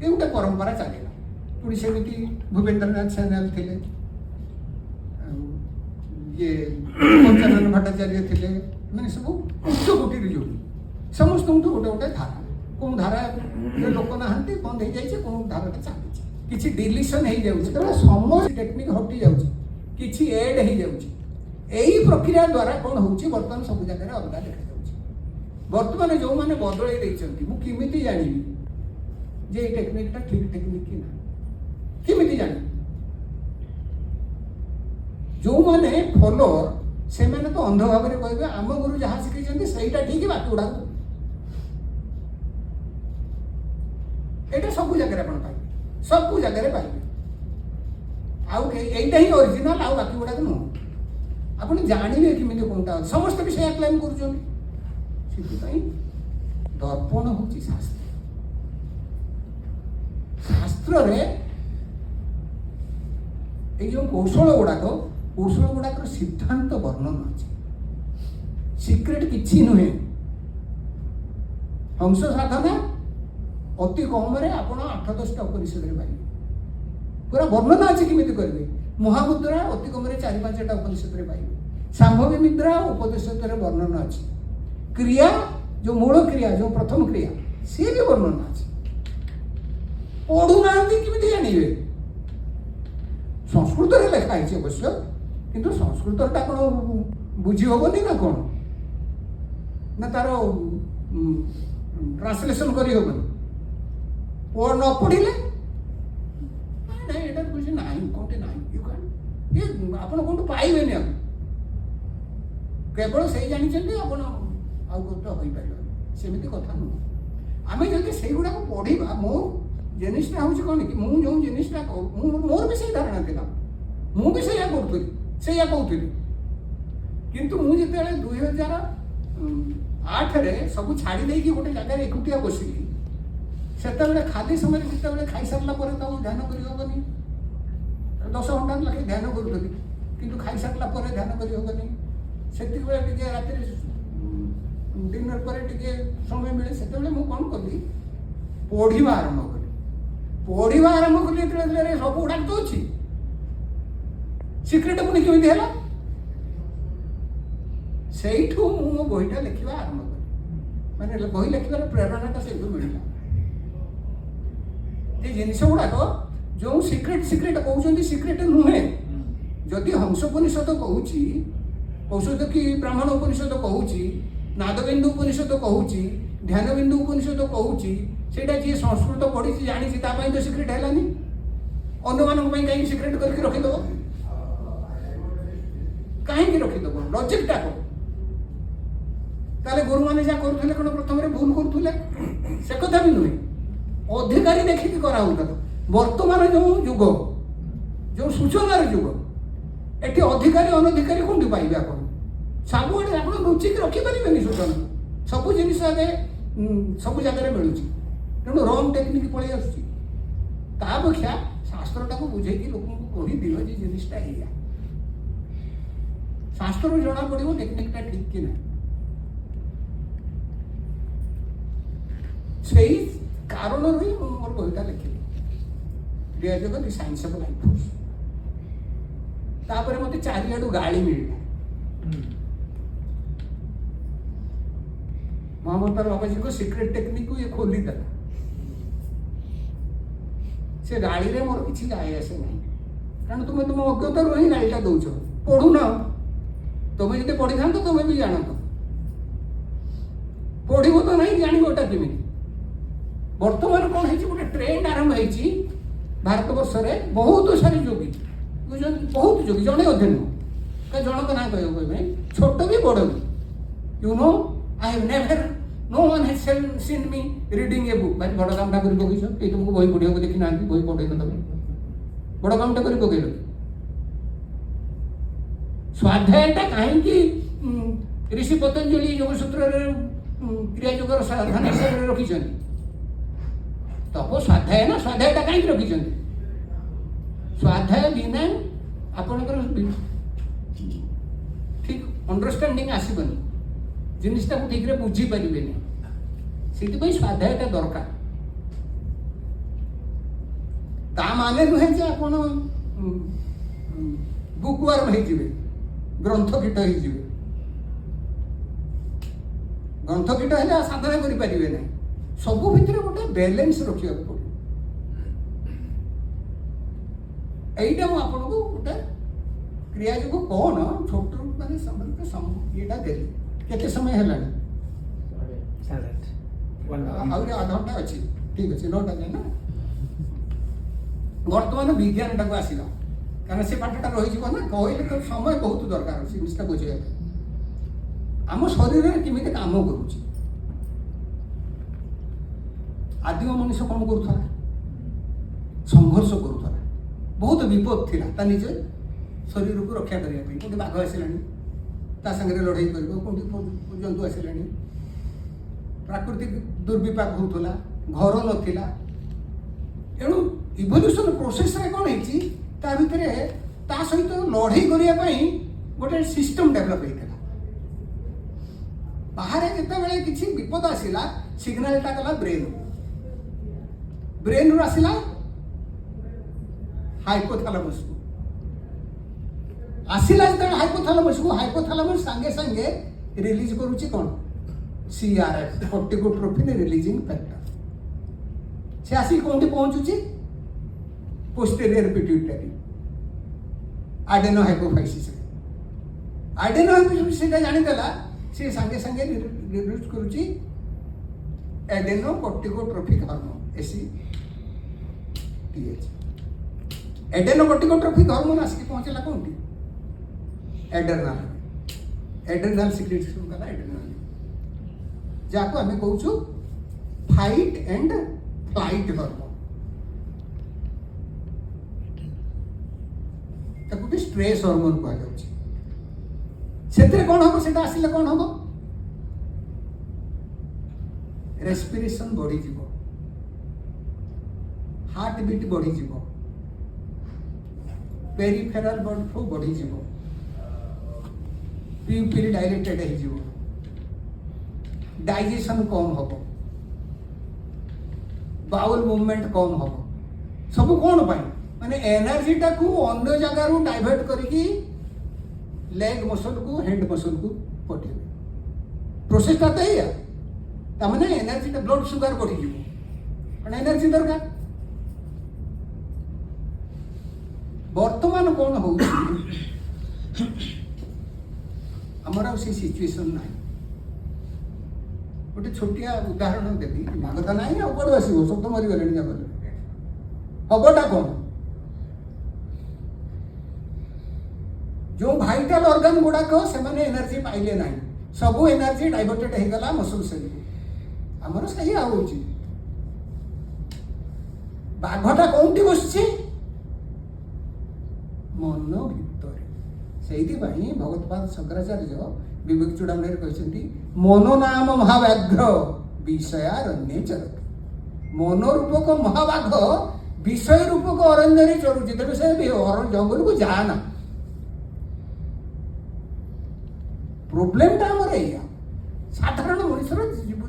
ये गोटे परंपरा चलला पुणी सेमती भूपेन्द्रनाथ सान्याल थे ये पंचानन भट्टाचार्य थे मैंने सब उच्च कुटीर जो समस्त गोटे गोटे धारा कौन धारा लोक ना बंद हो जाए कौन धारा चलती किसी डिलीशन हो जाए समस्त टेक्निक हटि जाऊँ किसी एड हो जाए प्रक्रिया द्वारा कौन होची बर्तमान सब जगह अलग देखा बर्तमान जो मैंने बदल मुझे जानी जे ये टेक्निकटा ठीक टेक्निक कि ना किमिति जानी जो मैंने फॉलोअर से मैंने तो अंध भाव में कहे आम गुरु जहाँ शिखी सहीटा ठीक बाकी गुड़ा यहाँ सब जगह पाइबे सब जगह पाइबे आईटा ही ओरिजिनल आउ बाकी गुड़ा नुह आप जानवे किमी कौनटा समस्त भी से क्लेम कर दर्पण हूँ शास्त्र शास्त्र रे जो कौशल गुड़ाक सिद्धांत वर्णन अच्छे सिक्रेट किसी नुहे हंस साधना अति कम आप 8-10 उपनिषद पाइबे पूरा वर्णना अच्छे किमी करेंगे महामुद्रा अति कम 4-5टा उपनिषद पाइबे सांभवी मुद्रा उपनिषद वर्णना अच्छे क्रिया जो मूल क्रिया जो प्रथम क्रिया सी भी वर्णना अच्छे पढ़ुना किमी जानवे संस्कृत लिखाई अवश्य किंतु संस्कृतटा कौन बुझी हेनी ना कौन ना तार ट्रांसलेशन करी हेनी न पढ़िले ना बुझे ना कौटे ना ये आप कौन पाइबे केवल से जानते आप सेमती कथा नुह आम जब से गुड़ाक पढ़ा मो जिनिसटा हूँ कौन कि मुझे जो जिनिसटा मोर भी से धारणा था मुझे से कहती किंतु मुझे 2008 सब छाड़ी गोटे जगह एकुटिया बसिली से खाली समय जिते खाई सारा ध्यान करनी 10 घंटा लगे ध्यान करूँ किंतु खाई सारा ध्यान करनी से राति डिनर पर समय मिले से कौन कली पढ़ा आरंभ कली सब गुड़ा तो अच्छी सिक्रेट पुणी केमी है से मो बहीटा लिखा आरंभ कली मैंने बही लिखार प्रेरणाटा से मिलला ये जिनस गुड़ाक जो सिक्रेट कहते सिक्रेट नुहे जदि हंसोपनिषद कहूँ औषध कि ब्राह्मण उपनिषद कहूँ नादबिंदु उपनिषद कहूँ ध्यान बिंदु उपनिषद कहूँ से संस्कृत पढ़ी जानी तो सिक्रेट है अन्य मानक कहीं सिक्रेट करके रखीद कहीं रखीद लॉजिकटा कौन ताले गुरु मैंने जहाँ करुले कौन प्रथम भूल करुले से कथा भी नुहे अधिकारी देखिकी कराऊता वर्तमान जो युग जो सूचनार युग एटी अधिकारी अनधिकारी कौन पाइबे आप सब आड़े आप लुचिक रखिपारे सूचना सब जिन सब जगह मिलूँ तेणु रंग टेक्निक पलि आपेक्षा शास्त्रटा को बुझे लोक कही दिल जिनिसटा या शास्त्र जना पड़ो टेक्निकटा ठीक कि ना से कारण ही मोर बहीटा लिखी क्रिया जोग the science of life force तापर मते चारियाडू गाली मिलला मोहम्मद पर बाबा जी को सीक्रेट टेक्निक को ये खोली देला से गाड़ी रे मोर किछि जाय आसे नहीं कारण तुम तुम अज्ञता रही गाड़ीटा दौच पढ़ू ना तुम जब पढ़ी था तो तुम्हें भी जान पढ़व तो नहीं जान गोटा केमी बर्तमान कौन है गोटे ट्रेंड आरंभ होती भारत वर्ष में बहुत सारी योगी बहुत योगी जड़े अधे नुह जनक ना कह छोट भी बड़ भी you know I have never know one has seen me reading a book भाई बड़ कामटा कर पकईछ कहीं तुमको बही पढ़िया देखी ना बही पढ़े ना तुम बड़ कामटा कर पकईल स्वाध्यायटा कहीं ऋषि पतंजलि योग सूत्र क्रिया योगर साधन हिसाब से रखी तप स्वाध्याय ना स्वाध्यायटा कहीं रखी स्वाध्याय बिना आपणकर ठीक अंडरस्टैंडिंग आसबनी जिनिसटा को ठीक बुझी पारे से स्वाध्यायटा दरकार ता माने नुहे जे आपण बुकवर्म होइजिबे ग्रंथ कीट होइजिबे ग्रंथ कीट हेले साधना करि परिबे नै सब भितर गोटे बैलेंस रखिया पड़े एइटा मु आपन को गोटे क्रिया जो कौन छोट माने समझ येटा देली केते समय हेलानी आउरे आधा घंटा अच्छी ठीक अच्छे 9टा जाए ना वर्तमान विज्ञानटा को आसिला कारण से पाठटा रही ना कहले तो समय बहुत दरकार से जिनिसटा बुझे आम शरीर में केमी काम करुच्ची आदिम मनुष्य कौन करूला संघर्ष करूला बहुत विपद थिला ता निजे शरीर को रक्षा करने कोटी बाघ आसिलानी ता संगे लड़ाई कर कोटी जंतु आसिलानी प्राकृतिक दुर्विपाक होता घर नथिला एणु इवोल्यूशन प्रोसेस रे कौन है ता भितर ता सहित लड़ाई करने गोटे सिस्टम डेभलप होता बाहर जिते किसी विपद आसला सिग्नालटा गला ब्रेन रु आसला हाइपोथैलेमस को आसला जो हाइपोथैलेमस सांगे सांगे रिलीज करुच्ची कौन CRF कॉर्टिकोट्रोफिन रिलीजिंग फैक्टर से आसी कौन पहुंचुची पोस्टेरियर पिट्यूटरी आडेनोहाइपोफाइसिस आडेनोहाइपोफाइसिस जानिदेला से सांगे सांगे रिलीज करुच्ची एडेनोकॉर्टिकोट्रोफिक हार्मोन ACTH एडेनोकॉर्टिकोट्रोफिक हार्मोन आसिक पहुंचला कौन एड्रेनाल सिक्रेशन कला एड्रेनाल जाको आमे कहूछु फाइट एंड फ्लाइट हार्मोन ताको भी स्ट्रेस हार्मोन कहा जाउछि सेतरे कोन हबो सेटा आसिले कोन हबो रेस्पिरेशन बढ़ी जीवो हार्ट बीट बढ़ी जीवो पेरिफेरल ब्लड फ्लो बढ़ी जीवो प्यूपिल डायरेक्टेड हो जीवो डाइजेशन कम हबो बाउल मूवमेंट कम हबो सब कोन पाई माने एनर्जी टा को अन्य जगह रु डाइवर्ट करके लेग मसल को हैंड मसल को पठेबे प्रोसेस ता तैया ता माने एनर्जी टा ब्लड शुगर बढ़ी जीवो पण एनर्जी दरकार वर्तमान कौन हो आमर से सिचुएशन ना गोटे छोटिया उदाहरण देवी मागता ना बड़ आस सब तो मरीगले हबटा कौन जो भाइटाल ऑर्गन गुड़ाक से एनर्जी पाइले ना सब एनर्जी डाइवर्टेड होगला मसल सेल आमर सही आउची बाघटा कौन बस मन भितर से भगवतपाद शंकराचार्य विवेक चूड़ामणि कहते मनो नाम महाव्याघ्र विषयारण्य चरति मन रूपक महाबाघ विषय रूपक अरण्य चरुची तेज से जंगल को जाना प्रोब्लेम टा आमर या साधारण मनुष्यर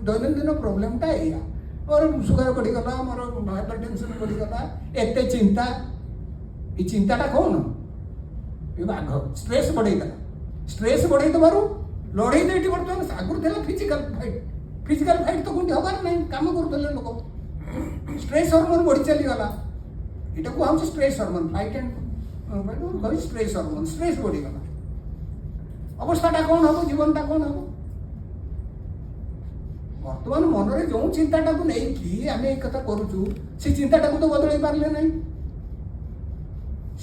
दैनंदिन प्रोब्लेम टा या मोर सुगर बढ़ीगला मोर हाइपरटेंशन बढ़ीगला एत चिंता ये चिंताटा कौन ये बाघ स्ट्रेस बढ़ेदेला स्ट्रेस बढ़ेदेवर लड़े ये बर्तमान आगुरी था फिजिकाल फाइट तो कौन हबार ना कम करुले लोक स्ट्रेस हार्मोन बढ़ी चलीगला यहाँ कहूँ stress hormone fight and stress hormone stress बढ़ीगला अवस्थाटा कौन हम जीवनटा कौन हम बर्तमान मनरे जो चिंताटा को नहीं आम एक कथा करुचु से चिंताटा को तो बदल पारे ना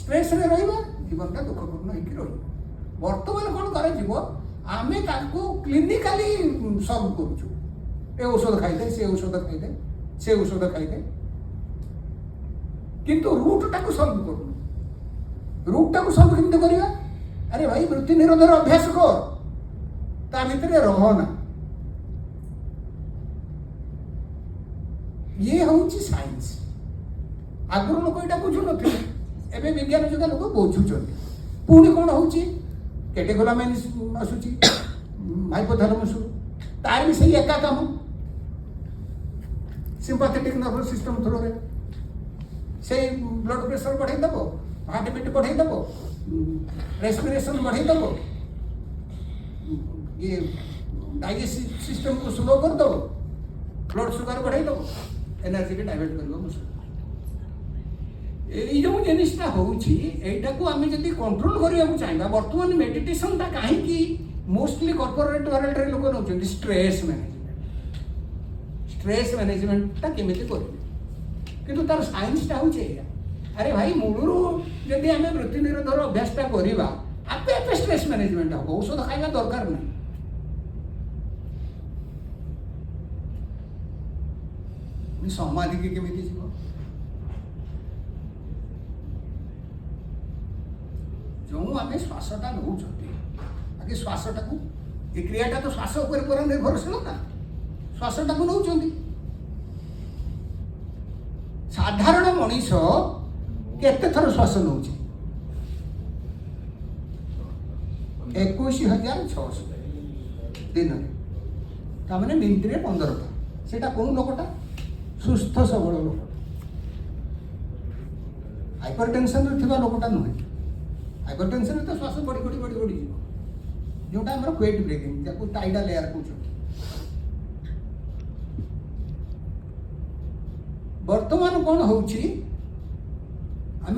स्ट्रेस रे रहिबा जीवनटा दुखपूर्ण होकर रही बर्तमान कौन कर आमे ताको क्लिनिकाली सॉल्व करुचु ए औषध खाइदे से औषध खाइदे से औषध खाइदे किंतु रूट टाको सॉल्व करूनु रूट टाको सॉल्व केमते करिया अरे भाई वृत्ति निरोधर अभ्यास कर ता भितर रहना ये हूँ साइंस आगुरी लोक यहाँ बुझु नी एवं विज्ञान जुग लोक बुझुं पुणी कौन हो कैटेकोलामाइन्स आसूची हाइपोथैलेमस तार भी सही एका काम सिंपैथेटिक नर्वस सिस्टम थ्रू रे से ब्लड प्रेशर बढ़ाईदेव हार्ट बीट बढ़ाईदेव रेस्पिरेशन बढ़ाईदेव ये डाइजेस्टिव सिस्टम को स्लो करदेव ब्लड सुगर बढ़ाईदेव एनर्जी के डाइवर्ट कर ये जो जिनटा होटा को आम जब कंट्रोल करने चाहिए बर्तमान मेडिटेशन टा कहीं मोस्टली कॉर्पोरेट वर्ल्ड रे लोग नौ स्ट्रेस मैनेजमेंट टा केमी करेंगे किंतु तार साइंस टा हूँ अरे भाई मूलरू जदि आम वृत्ति निरोधर अभ्यास टा करवा आपे आपे स्ट्रेस मैनेजमेंट हम औषध खाଇବା दरकार ना समाधि के केमी जीव जो आम श्वासटा नौ आगे श्वासटा को ये क्रियाटा तो श्वास उपर पूरा निर्भरशील ना श्वासटा को नौ साधारण मनीष केते थर श्वास नौ 21,600 दिन में मिनिट 15टा से कौन लोकटा सुस्थ सबल लोक हाइपरटेंशन थिबा लोकटा नुहे हाइपरटेंशन तो श्वास बढ़ी बढ़ी बढ़ी बढ़ी जोटा आम क्वेट ब्रीथिंग जब टाइडल एयर कहते बर्तमान कौन हो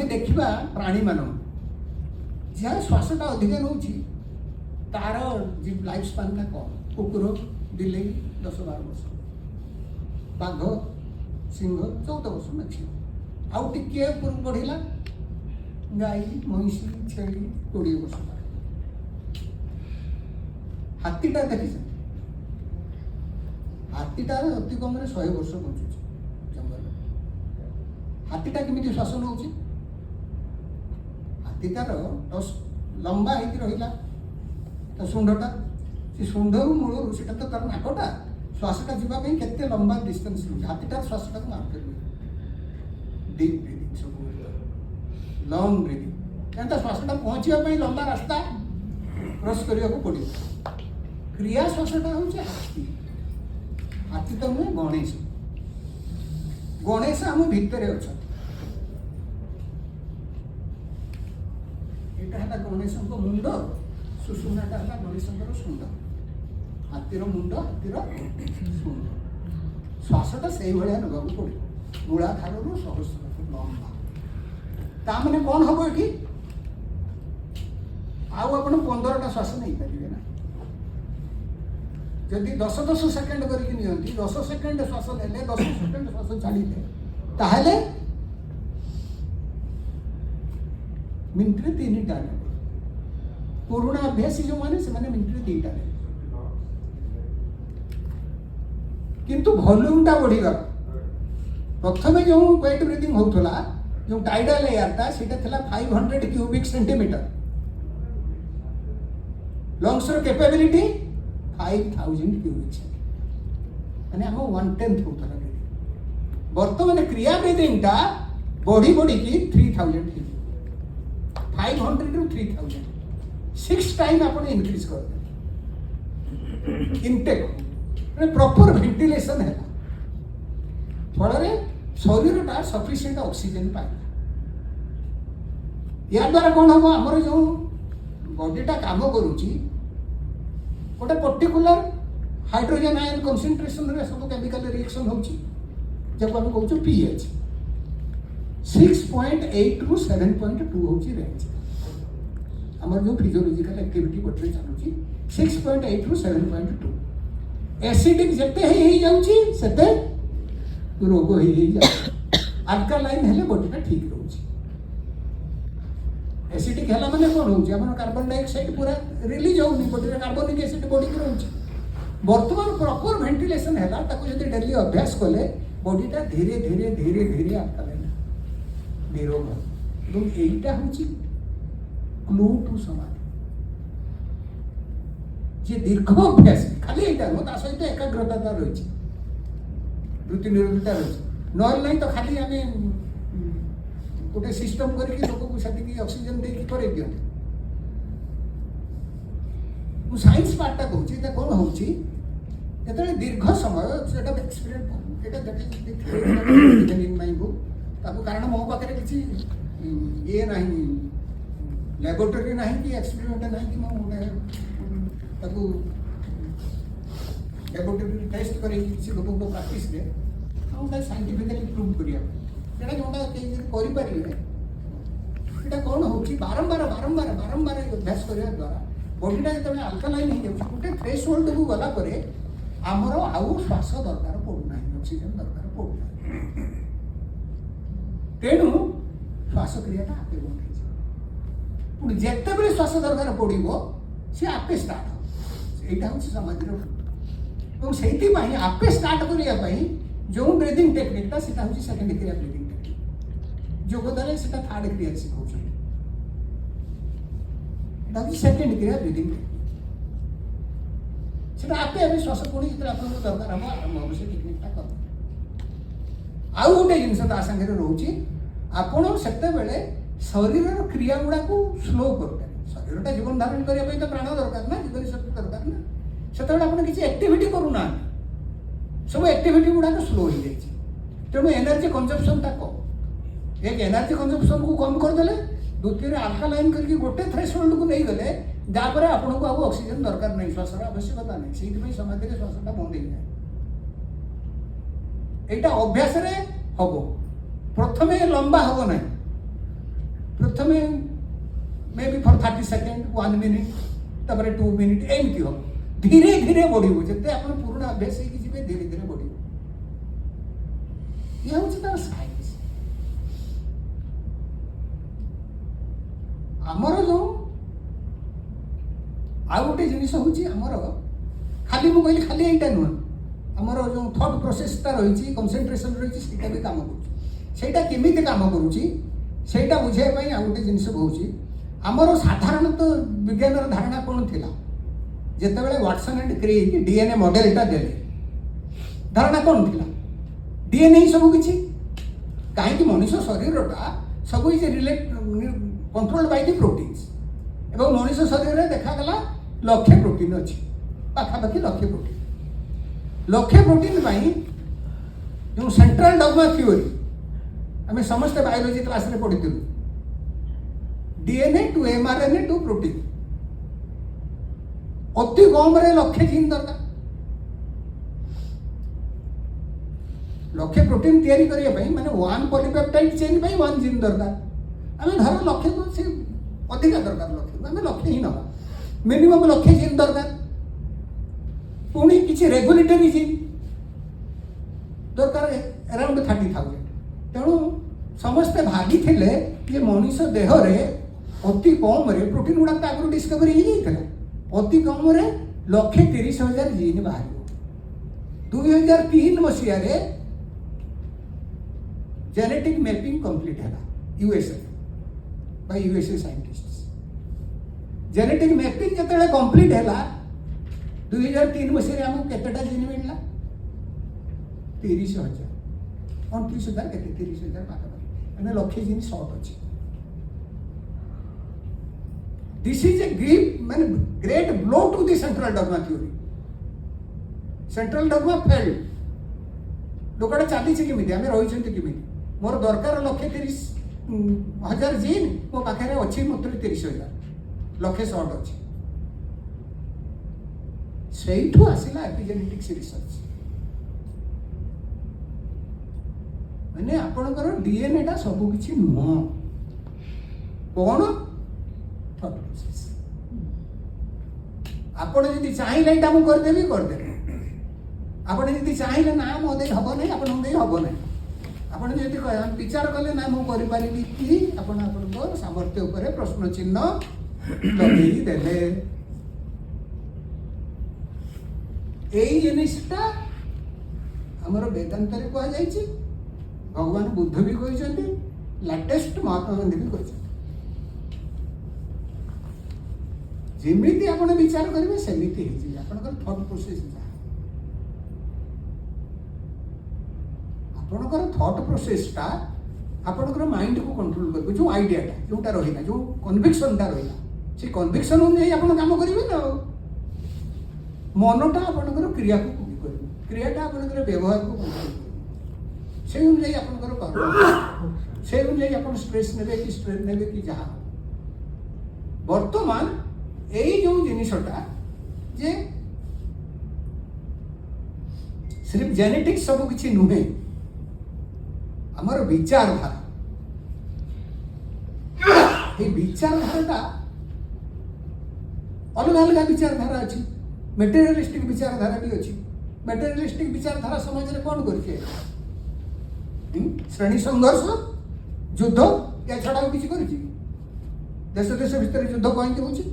देखा प्राणी मान जहाँ श्वासटा अधिक नौ तार लाइफ स्पान कम कुकुर बिले 10-12 वर्ष बाघ सिंह 14 वर्ष मैक्सीम आउ टिके बढ़ला गाई महिषी छेली 20 वर्ष हाथीटा देखी हाथीटा अति कम 100 वर्ष बचुच जंगल हाथीटा केमी श्वास नौ हाथीटार लंबा हो शुंडटा से शुंडर मूल से तो तार नाकटा श्वासटा जावाई के लंबा डिस्टेंस हाथीटार श्वासटा को मार्क कर डीप ब्रीथिंग सब लंग ब्रीथिंग क्या श्वासटा पहुँचापी लंबा रास्ता क्रॉस करने को पड़ो क्रिया श्वासटा हूँ हाथी हाथी तो नुहे गणेश गणेश आम भितर अच्छा यहाँ है गणेश मुंड सुषुम्नाटा है गणेश शुंड हाथीर मुंड हाथीर शुंड श्वासटा से भाया ना पड़ो मूलाधार सहस्र लंबा ताने कौन हम ये आप 15टा श्वास नहीं पारे ना जदि 10-10 सेकेंड करके 10 सेकेंड श्वास ले 10 सेकेंड श्वास छाड़िले ताहले मिनिट 3टा पुराणा अभ्यासी जो मैंने से मिनिट 2टा किंतु वॉल्यूमटा बढ़ीगला प्रथम जो वेट ब्रीथिंग होता जो टाइडल एयरटा था 500 cubic centimetre lungs capability 5000 cubic माने हम 1/10 होता बर्तमान क्रिया ब्रीथिंगटा बढ़ी बढ़ी की 3000 500 to 3000 6 टाइम आप इनक्रीज कर इनटेक प्रॉपर वेंटिलेशन है फल शरीरटा सफिसीयंट ऑक्सीजन पाए या द्वारा कौन हम आमर जो बॉडीटा काम करुच्ची गोटे पर्टिकुलर हाइड्रोजन आयन कंसंट्रेशन रे सब केमिकल रिएक्शन होची जब हम कहूँ पीएच 6.8 रु 7.2 होची रेंज आमर जो फिजियोलॉजिकल एक्टिविटी बॉडी चलुची 6.8 रु 7.2 एसिडिक जेते ही जाउची सेते रोग ही जाउची अल्कालाइन हेले बॉडीटा ठीक रहउची एसिडिक हेला माने कोन होउची हमर कार्बन डाइऑक्साइड पूरा रिलीज होउनी बॉडी रे कार्बनिक एसिड बॉडी के रहउची वर्तमान प्रॉपर वेंटिलेशन हेला ताको जदि डेली अभ्यास कले बॉडीटा धीरे धीरे धीरे धीरे अल्कालाइन निरोग এবং এইটা হচ্ছে ক্লু টু সমাধি যে দীর্ঘ অভ্যাস খালি এইটা নয় তা সহিত একাগ্রতা রয়েছে বৃত্তি নিরোধিতা রয়েছে নয় নাই তো খালি আমি গোটে সিস্টম করি লোককে সেটিকি অক্সিজেন দিয়ে করে দিও ମୁଁ ସାଇନ୍ସ ପାର୍ଟଟା କହୁଛି ଏଇଟା କ'ଣ ହେଉଛି ଯେତେବେଳେ ଦୀର୍ଘ ସମୟ ସେଟା ଏକ୍ସପିରିଏନ୍ସ ଏଇଟା ଦେଖି ମାଇ ବୁକ୍ ତାକୁ କାରଣ ମୋ ପାଖରେ କିଛି ଇଏ ନାହିଁ ଲ୍ୟାବୋରେଟୋରୀ ନାହିଁ କି ଏକ୍ସପେରିମେଣ୍ଟ ନାହିଁ କି ମୁଁ ତାକୁ ଲ୍ୟାବୋରେଟୋରୀ ଟେଷ୍ଟ କରି କିଛି ଲୋକଙ୍କ ପ୍ରାକ୍ଟିସରେ ଆଉ ତାକୁ ସାଇଣ୍ଟିଫିକାଲି ପ୍ରୁଭ୍ କରିବା ସେଇଟା ଯେଉଁଟା କେହି ଯଦି କରିପାରିବେ ସେଇଟା କ'ଣ ହେଉଛି ବାରମ୍ବାର ବାରମ୍ବାର ବାରମ୍ବାର ଅଭ୍ୟାସ କରିବା ଦ୍ୱାରା ବଡିଟା ଯେତେବେଳେ ଆଲକାଲାଇନ୍ ହେଇଯାଉଛି ଗୋଟେ ଥ୍ରେସ୍ ହୋଲ୍ଡକୁ ଗଲା ପରେ ଆମର ଆଉ ଶ୍ୱାସ ଦରକାର ପଡ଼ୁନାହିଁ ଅକ୍ସିଜେନ ଦରକାର ପଡ଼ୁନାହିଁ ତେଣୁ ଶ୍ୱାସକ୍ରିୟାଟା ଆପେ ବନ୍ଦ ହେଇଯିବ ପୁଣି ଯେତେବେଳେ ଶ୍ୱାସ ଦରକାର ପଡ଼ିବ ସେ ଆପେ ଷ୍ଟାର୍ଟ ହେବ ଏଇଟା ହେଉଛି ସମାଧିର ଏବଂ ସେଇଥିପାଇଁ ଆପେ ଷ୍ଟାର୍ଟ କରିବା ପାଇଁ ଯେଉଁ ବ୍ରିଦିଂ ଟେକ୍ନିକଟା ସେଟା ହେଉଛି ସେକେଣ୍ଡ କ୍ରିୟା ବ୍ରିଦିଂ ଟେକ୍ନିକ ଯୋଗ ଦେଲେ ସେଟା ଥାର୍ଡ କ୍ରିୟା ଶିଖାଉଛନ୍ତି এটা হচ্ছে সেকেন্ড ক্রিয়া ব্রিদিং সেটা আপে আপে শ্বাস পুଣି যেତେବେଳେ ଆପଣଙ୍କୁ ଦରକାର ହେବ ଆରମ୍ଭ ହେବ ସେ ଟେକ୍ନିକଟା କର ଆଉ ଗୋଟେ ଜିନିଷ ତା ସାଙ୍ଗରେ ରହୁଛି ଆପଣ ସେତେବେଳେ ଶରୀରର କ୍ରିୟା ଗୁଡ଼ାକୁ ସ୍ଲୋ କରିପାରିବେ ଶରୀରଟା ଜୀବନ ଧାରଣ କରିବା ପାଇଁ ତ ପ୍ରାଣ ଦରକାର ନା ଜୀବନ ଶକ୍ତି ଦରକାର ନା ସେତେବେଳେ ଆପଣ କିଛି ଆକ୍ଟିଭିଟି କରୁନାହାନ୍ତି ସବୁ ଆକ୍ଟିଭିଟି ଗୁଡ଼ାକ ସ୍ଲୋ ହେଇଯାଇଛି ତେଣୁ ଏନର୍ଜି କନଜମ୍ପସନଟା କମ୍ ଏକ ଏନର୍ଜି କନଜମ୍ପସନକୁ କମ୍ କରିଦେଲେ ଦ୍ୱିତୀୟରେ ଆଲକାଲାଇନ୍ କରିକି ଗୋଟେ ଥ୍ରେସୋଲ୍ଡକୁ ନେଇଗଲେ ଯାହାପରେ ଆପଣଙ୍କୁ ଆଉ ଅକ୍ସିଜେନ ଦରକାର ନାହିଁ ଶ୍ୱାସର ଆବଶ୍ୟକତା ନାହିଁ ସେଇଥିପାଇଁ ସମାଧିରେ ଶ୍ୱାସଟା ବନ୍ଦ ହେଇଯାଏ এইটা অভ্যাসরে হব প্রথমে লম্বা হব না প্রথমে মেবি ফর 30 সেকেন্ড 1 মিনিট তারপরে 2 মিনিট এমতি হব ধীরে ধীরে বড়িব যেতে আপন পুরোটা অভ্যাস হয়ে যাবে ধীরে ধীরে বড়িব ইয়া হচ্ছে তার সাইন্স আমার যে ଆଉ ଗୋଟେ ଜିନିଷ ହେଉଛି ଆମର ଖାଲି ମୁଁ କହିଲି ଖାଲି ଏଇଟା ନୁହଁ ଆମର ଯେଉଁ ଥଟ୍ ପ୍ରୋସେସଟା ରହିଛି କନସେନ୍ଟ୍ରେସନ୍ ରହିଛି ସେଇଟା ବି କାମ କରୁଛି ସେଇଟା କେମିତି କାମ କରୁଛି ସେଇଟା ବୁଝିବା ପାଇଁ ଆଉ ଗୋଟେ ଜିନିଷ କହୁଛି ଆମର ସାଧାରଣତଃ ବିଜ୍ଞାନର ଧାରଣା କ'ଣ ଥିଲା ଯେତେବେଳେ ୱାଟସନ୍ ଆଣ୍ଡ କ୍ରିକ୍ DNA ମଡେଲଟା ଦେଲେ ଧାରଣା କ'ଣ ଥିଲା DNA ସବୁ କିଛି କାହିଁକି ମଣିଷ ଶରୀରଟା ସବୁ is control Bai the proteins ଏବଂ ମଣିଷ ଶରୀରରେ ଦେଖାଗଲା ଲକ୍ଷେ ପ୍ରୋଟିନ୍ ଅଛି ପାଖାପାଖି ଲକ୍ଷେ ପ୍ରୋଟିନ୍ ପାଇଁ ଯେଉଁ ସେଣ୍ଟ୍ରାଲ ଡଗମା ଥିଓରି ଆମେ ସମସ୍ତେ ବାୟୋଲୋଜି କ୍ଲାସରେ ପଢ଼ିଥିଲୁ DNA to mRNA to protein ଅତି କମରେ ଲକ୍ଷେ ଜିନ୍ ଦରକାର ଲକ୍ଷେ ପ୍ରୋଟିନ୍ ତିଆରି କରିବା ପାଇଁ ମାନେ 1 ପଲିପେପ୍ଟାଇଡ୍ ଚେନ୍ ପାଇଁ 1 ଜିନ୍ ଦରକାର ଆମେ ଧର ଲକ୍ଷେ ସେ ଅଧିକା ଦରକାର ଲକ୍ଷେ ଆମେ ଲକ୍ଷେ ହିଁ ନେବା ମିନିମମ୍ ଲକ୍ଷେ ଜିନ୍ ଦରକାର ପୁଣି କିଛି ରେଗୁଲେଟରୀ ଜିନ୍ ଦରକାର ଆରାଉଣ୍ଡ 30,000 ତେଣୁ ସମସ୍ତେ ଭାବିଥିଲେ ଯେ ମଣିଷ ଦେହରେ ଅତି କମରେ ପ୍ରୋଟିନ୍ ଗୁଡ଼ାକ ତ ଆଗରୁ ଡିସ୍କଭରି ହେଇଯାଇଥିଲା ଅତି କମରେ 1,30,000 ଜିନ୍ ବାହାରିବ 2003 ମସିହାରେ ଜେନେଟିକ୍ ମ୍ୟାପିଂ କମ୍ପ୍ଲିଟ୍ ହେଲା USA by USA scientists genetic mapping ଯେତେବେଳେ କମ୍ପ୍ଲିଟ୍ ହେଲା 2003 ମସିହାରେ ଆମକୁ କେତେଟା ଜିନ୍ ମିଳିଲା 30,000 29,000 କେତେ 30,000 ପାଖାପାଖି ମାନେ ଲକ୍ଷେ ଜିନ୍ ସର୍ଟ ଅଛି this is a great blow to the central dogma theory central dogma failed लोकटा चली केमी आम रही केमी मोर दरकार 1,30,000 जीन मो पाखे अच्छी मतलब 30,000 लक्षे शॉर्ट अच्छी से आसला एपिजेनेटिक्स रिसर्च मैंने आपणकर डीएनए टा सब किछि नुह कौन थॉट प्रोसेस आपण यदि चाहिए एटा मु करदेबी आपण यदि चाहिए ना मो दे हबो नहीं आपण दे हबो नहीं आपण यदि विचार कले ना मु करि पारिबी कि आपण आपनको सामर्थ्य ऊपर प्रश्न चिन्ह लगे देले एई जिनिसटा हमर वेदांत रे कहा जायछि भगवान बुद्ध भी कहते लेटेस्ट महात्मा गांधी भी कहते जेमिति आपण विचार करेंगे सेमिति ही आपनकर थॉट प्रोसेस आपनकर थॉट प्रोसेस टा आपनकर माइंड को कंट्रोल करबे जो आइडिया टा जोटा रहिला जो कन्विक्शन टा रहिला से कन्विक्शन अनुसार आपण काम करिवे ना मनटा आपनकर क्रिया को करबे क्रियाटा आपनकर व्यवहार को कंट्रोल करबे से अनुसार आपनकर कर्म से अनुसार आपण स्ट्रेस नेबे कि स्ट्रेन नेबे कि जहा वर्तमान एई जो जिनिसटा जे सिर्फ जेनेटिक्स सब किछि नुहे हमर विचारधारा ए विचारधाराटा अलग अलग विचारधारा अछि मटेरियलिस्टिक विचारधारा भी अछि मटेरियलिस्टिक विचारधारा समाज रे कोन करके श्रेणी संघर्ष युद्ध या छड़ा किछि करछि देश देश भीतर युद्ध कहीं होछि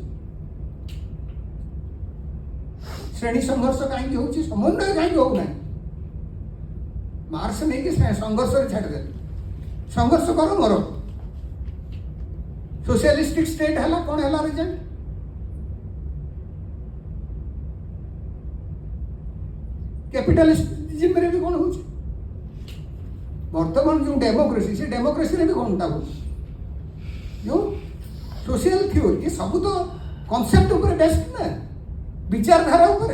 श्रेणी संघर्ष कहीं होछि समन्वय कहीं हो ना मार्क्स नहीं कि संघर्ष छाड़ दे संघर्ष करो मरो सोशलिस्टिक स्टेट हला कौन हला रिजल्ट कैपिटलिज्म रे भी कौन होछि वर्तमान जो डेमोक्रेसी से डेमोक्रेसी रे भी कौन टा होछि जो सोशल थ्योरी ये सब तो कॉन्सेप्ट ऊपर बेस्ड ना विचारधारा ऊपर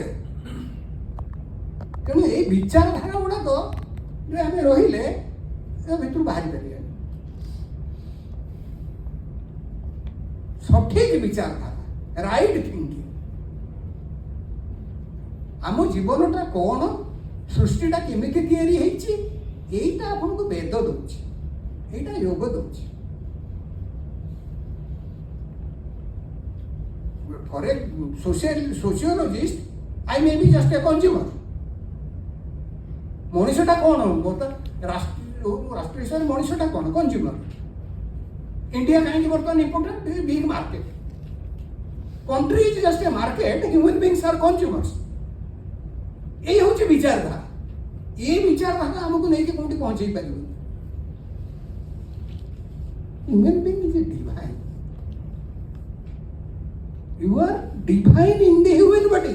तेणु ये विचारधारा गुड़ा तो जो आम रहिले भितर बाहरी पारे सठिक विचारधारा राइट थिंकिंग आम जीवनटा कौन सृष्टिटा केमिति तैयारी होइछि एटा आपनको वेद दउछि एटा योग दउछि for a sociologist, I may be just a consumer. मनुष्यटा कौन राष्ट्र हिसाब से मनुष्यटा कौन कंज्यूमर इंडिया कहीं बर्तमान important big market country is just a market human beings are consumers यही हूँ विचारधारा ये विचारधारा हमको नहीं कि कोठी पहुंचे पार human being is a divine You are divine in the human body.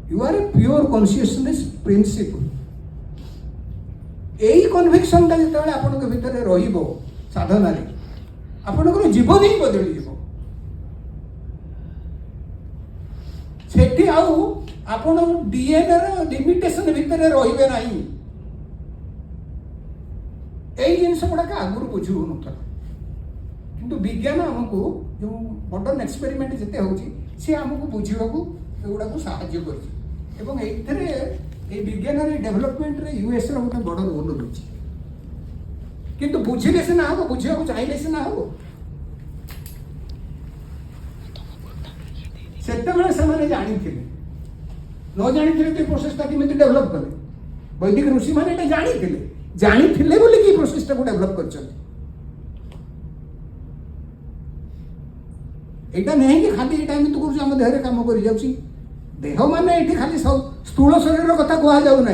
You are a pure consciousness principle. यही कन्विक्शन टा जिते आपण भितर रहिबो साधना रे आपणकर जीवन ही बदली जीवो सेठी आउ आपण डीएनए रो लिमिटेशन भितर रहिबे नाही एई जिंस गुडा आगुर बुझू नथला किंतु विज्ञान आमको जो मॉडर्न एक्सपेरिमेंट जिते होची से आमको बुझिबाकू एगुडा को सहाय्य करछि एवं एथरे ए विज्ञान रे डेवलपमेंट रे यूएस रो गोटे बड़ रोल रहछि किंतु बुझिले से ना हो बुझिबाकू चाहिले से ना हो सेतेबेले से जानिथिले न जानिथिले ते प्रोसेस ता किमिति डेवलप कले वैदिक ऋषि माने एटा जानिथिले बोली कि प्रोसेस ता को डेवलप करछन एटा नहीं कि खाली एटा एमती करूँ आम देह कम कर देह माने ये खाली स्थूल शरीर कथा कह जाऊ ना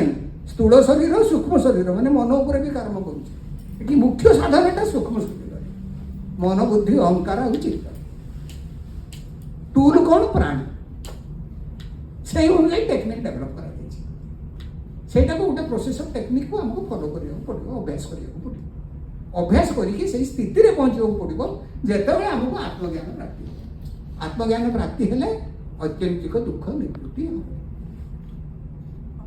स्थूल शरीर सूक्ष्म शरीर माने मन उपर भी कर्म कर मुख्य साधनटा सूक्ष्म शरीर मन बुद्धि अहंकार और चित्त टूल कौन प्राण से अनुसार टेक्निक डेभलप कर गोटे प्रोसेस ऑफ टेक्निक को आमको फॉलो करिया पड़ो अभ्यास करिया पड़ो अभ्यास करके से स्थिति रे पहुंचो पड़ो जेतेबेले आमको आत्मज्ञान प्राप्ति आत्मज्ञान प्राप्ति हेले अत्यंतिक दुख निवृत्ति